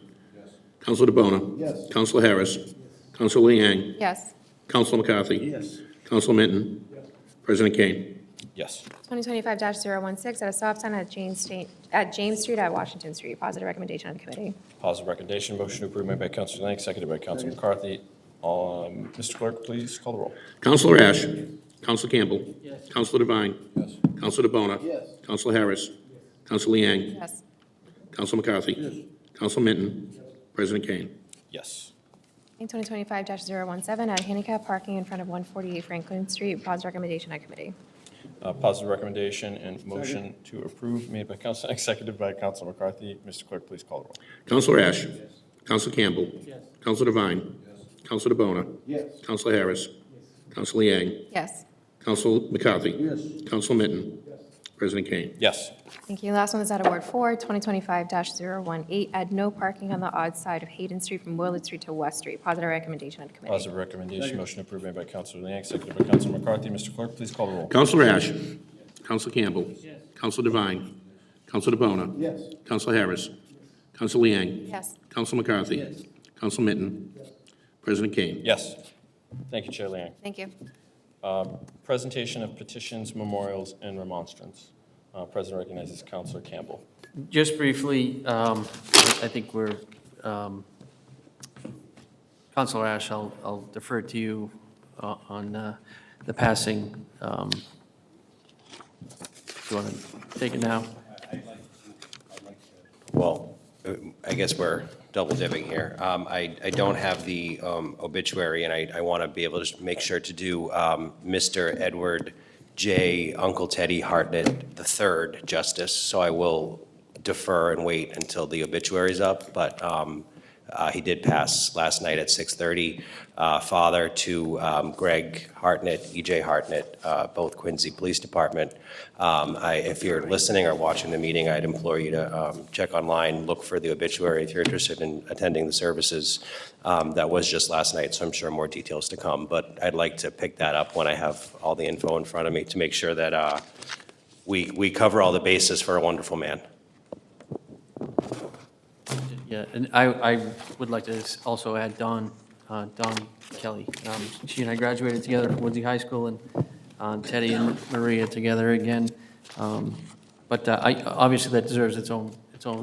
Councilor DeBona. Councilor Harris. Councilor Liang. Yes. Councilor McCarthy. Councilor Minton. President Kane. Yes. 2025-016, at a stop sign at James Street at Washington Street. Positive recommendation of the committee. Positive recommendation. Motion to approve made by Councilor Lang, seconded by Councilor McCarthy. Mr. Clerk, please call the roll. Counselor Ash. Counselor Campbell. Yes. Counselor Devine. Yes. Counselor DeBona. Yes. Counselor Harris. Counselor Liang. Yes. Counselor McCarthy. Yes. Counselor Minton. Yes. President Kane. Yes. 2025-017, at handicap parking in front of 148 Franklin Street. Positive recommendation of committee. Positive recommendation and motion to approve made by Councilor Lang, seconded by Councilor McCarthy. Mr. Clerk, please call the roll. Counselor Ash. Yes. Counselor Campbell. Yes. Counselor Devine. Yes. Counselor DeBona. Yes. Counselor Harris. Yes. Counselor Liang. Yes. Counselor McCarthy. Yes. Counselor Minton. Yes. President Kane. Yes. Thank you. Last one is out of Ward 4, 2025-018, add no parking on the odd side of Hayden Street from Willard Street to West Street. Positive recommendation of the committee. Positive recommendation. Motion approved made by Councilor Liang, seconded by Councilor McCarthy. Mr. Clerk, please call the roll. Counselor Ash. Yes. Counselor Campbell. Yes. Counselor Devine. Counselor DeBona. Yes. Counselor Harris. Yes. Counselor Liang. Yes. Counselor McCarthy. Yes. Counselor Minton. Yes. President Kane. Yes. Thank you, Chair Liang. Thank you. Presentation of petitions, memorials, and remonstrance. President recognizes Councilor Campbell. Just briefly, I think we're, Councilor Ash, I'll defer to you on the passing. If you want to take it now. Well, I guess we're double dipping here. I don't have the obituary, and I want to be able to make sure to do Mr. Edward J. Uncle Teddy Hartnett III justice, so I will defer and wait until the obituary is up, but he did pass last night at 6:30. Father to Greg Hartnett, E.J. Hartnett, both Quincy Police Department. If you're listening or watching the meeting, I'd implore you to check online, look for the obituary if you're interested in attending the services. That was just last night, so I'm sure more details to come, but I'd like to pick that up when I have all the info in front of me to make sure that we cover all the bases for a wonderful man. Yeah, and I would like to also add Dawn Kelly. She and I graduated together from Woodsy High School, and Teddy and Maria together again. But obviously that deserves its own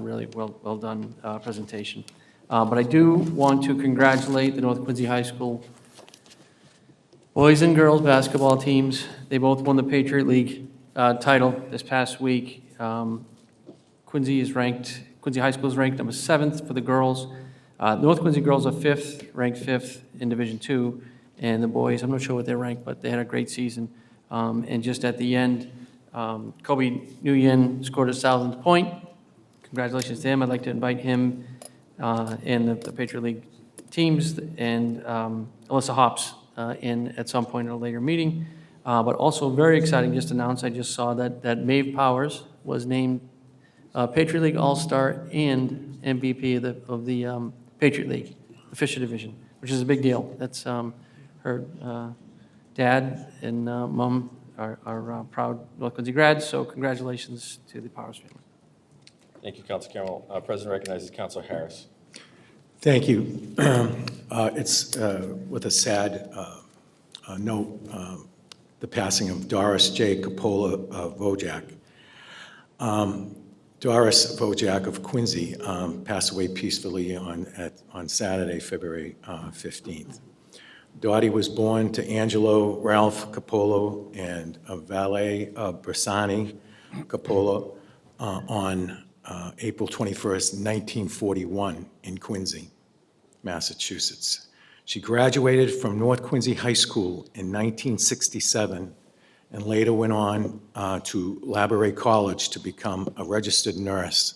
really well done presentation. But I do want to congratulate the North Quincy High School boys and girls basketball teams. They both won the Patriot League title this past week. Quincy High School is ranked number 7th for the girls. North Quincy girls are ranked 5th in Division II, and the boys, I'm not sure what they're ranked, but they had a great season. And just at the end, Kobe Nguyen scored a 1,000th point. Congratulations to him. I'd like to invite him and the Patriot League teams and Alyssa Hops in at some point in a later meeting. But also very exciting, just announced, I just saw that Maeve Powers was named Patriot League All-Star and MVP of the Patriot League, the Fisher Division, which is a big deal. That's her dad and mom are proud North Quincy grads, so congratulations to the Powers family. Thank you, Councilor Campbell. President recognizes Councilor Harris. Thank you. It's with a sad note, the passing of Doris J. Coppola Vojak. Doris Vojak of Quincy passed away peacefully on Saturday, February 15th. Dottie was born to Angelo Ralph Coppola and Valet Bersani Coppola on April 21st, 1941 in Quincy, Massachusetts. She graduated from North Quincy High School in 1967 and later went on to Labouré College to become a registered nurse,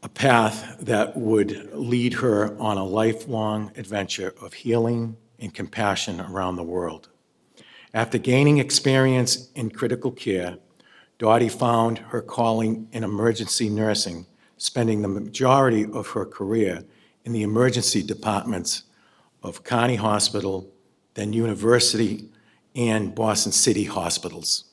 a path that would lead her on a lifelong adventure of healing and compassion around the world. After gaining experience in critical care, Dottie found her calling in emergency nursing, spending the majority of her career in the emergency departments of Kearney Hospital, then University and Boston City hospitals.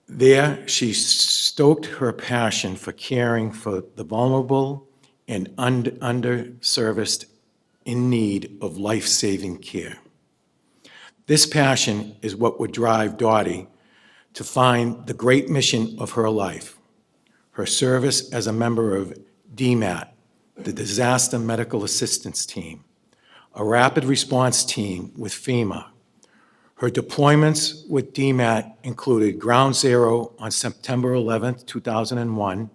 There, she stoked her passion for caring for the vulnerable and underserviced in need of life-saving care. This passion is what would drive Dottie to find the great mission of her life, her service as a member of DMAT, the Disaster Medical Assistance Team, a rapid response team with FEMA. Her deployments with DMAT included Ground Zero on September 11th, 2001,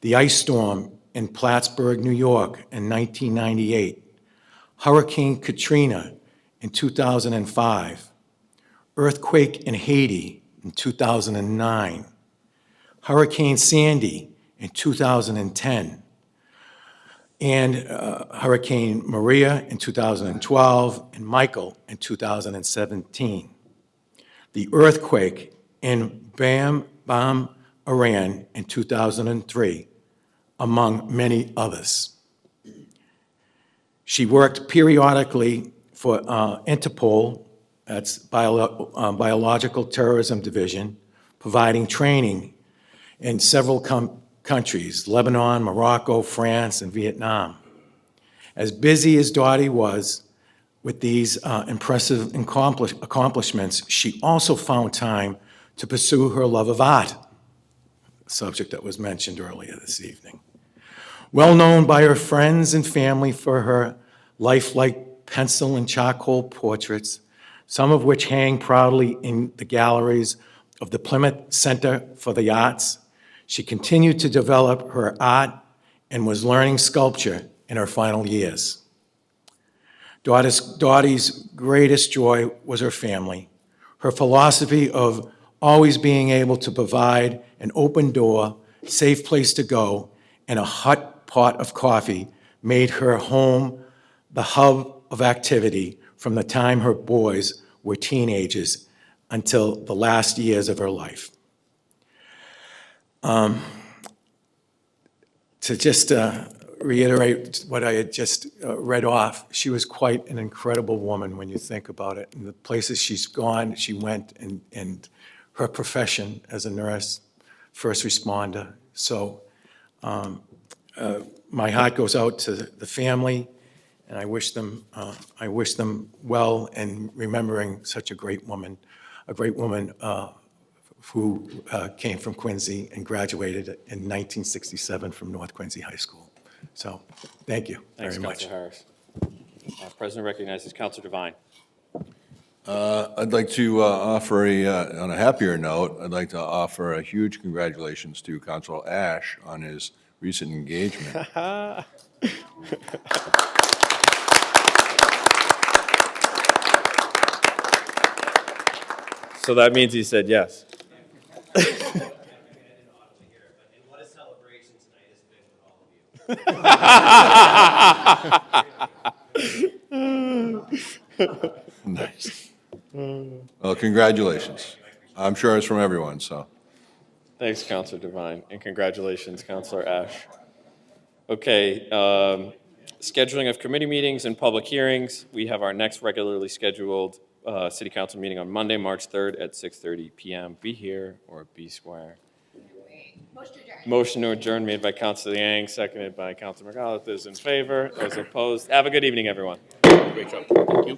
the ice storm in Plattsburgh, New York in 1998, Hurricane Katrina in 2005, earthquake in Haiti in 2009, Hurricane Sandy in 2010, and Hurricane Maria in 2012, and Michael in 2017. The earthquake in Bam, Iran in 2003, among many others. She worked periodically for Interpol, that's Biological Terrorism Division, providing training in several countries, Lebanon, Morocco, France, and Vietnam. As busy as Dottie was with these impressive accomplishments, she also found time to pursue her love of art, a subject that was mentioned earlier this evening. Well known by her friends and family for her lifelike pencil and charcoal portraits, some of which hang proudly in the galleries of the Plymouth Center for the Arts, she continued to develop her art and was learning sculpture in her final years. Dottie's greatest joy was her family. Her philosophy of always being able to provide an open door, safe place to go, and a hot pot of coffee made her home the hub of activity from the time her boys were teenagers until the last years of her life. To just reiterate what I had just read off, she was quite an incredible woman when you think about it. And the places she's gone, she went, and her profession as a nurse, first responder. So my heart goes out to the family, and I wish them well in remembering such a great woman who came from Quincy and graduated in 1967 from North Quincy High School. So, thank you very much. Thanks, Councilor Harris. President recognizes Councilor Devine. I'd like to offer on a happier note, I'd like to offer a huge congratulations to Councilor Ash on his recent engagement. So that means he said yes. Nice. Well, congratulations. I'm sure it's from everyone, so. Thanks, Councilor Devine, and congratulations, Councilor Ash. Okay, scheduling of committee meetings and public hearings. We have our next regularly scheduled City Council meeting on Monday, March 3rd at 6:30 p.m. Be here or be square. Motion to adjourn made by Councilor Yang, seconded by Councilor McAuliffe. Those in favor, those opposed. Have a good evening, everyone. Great job. Thank you.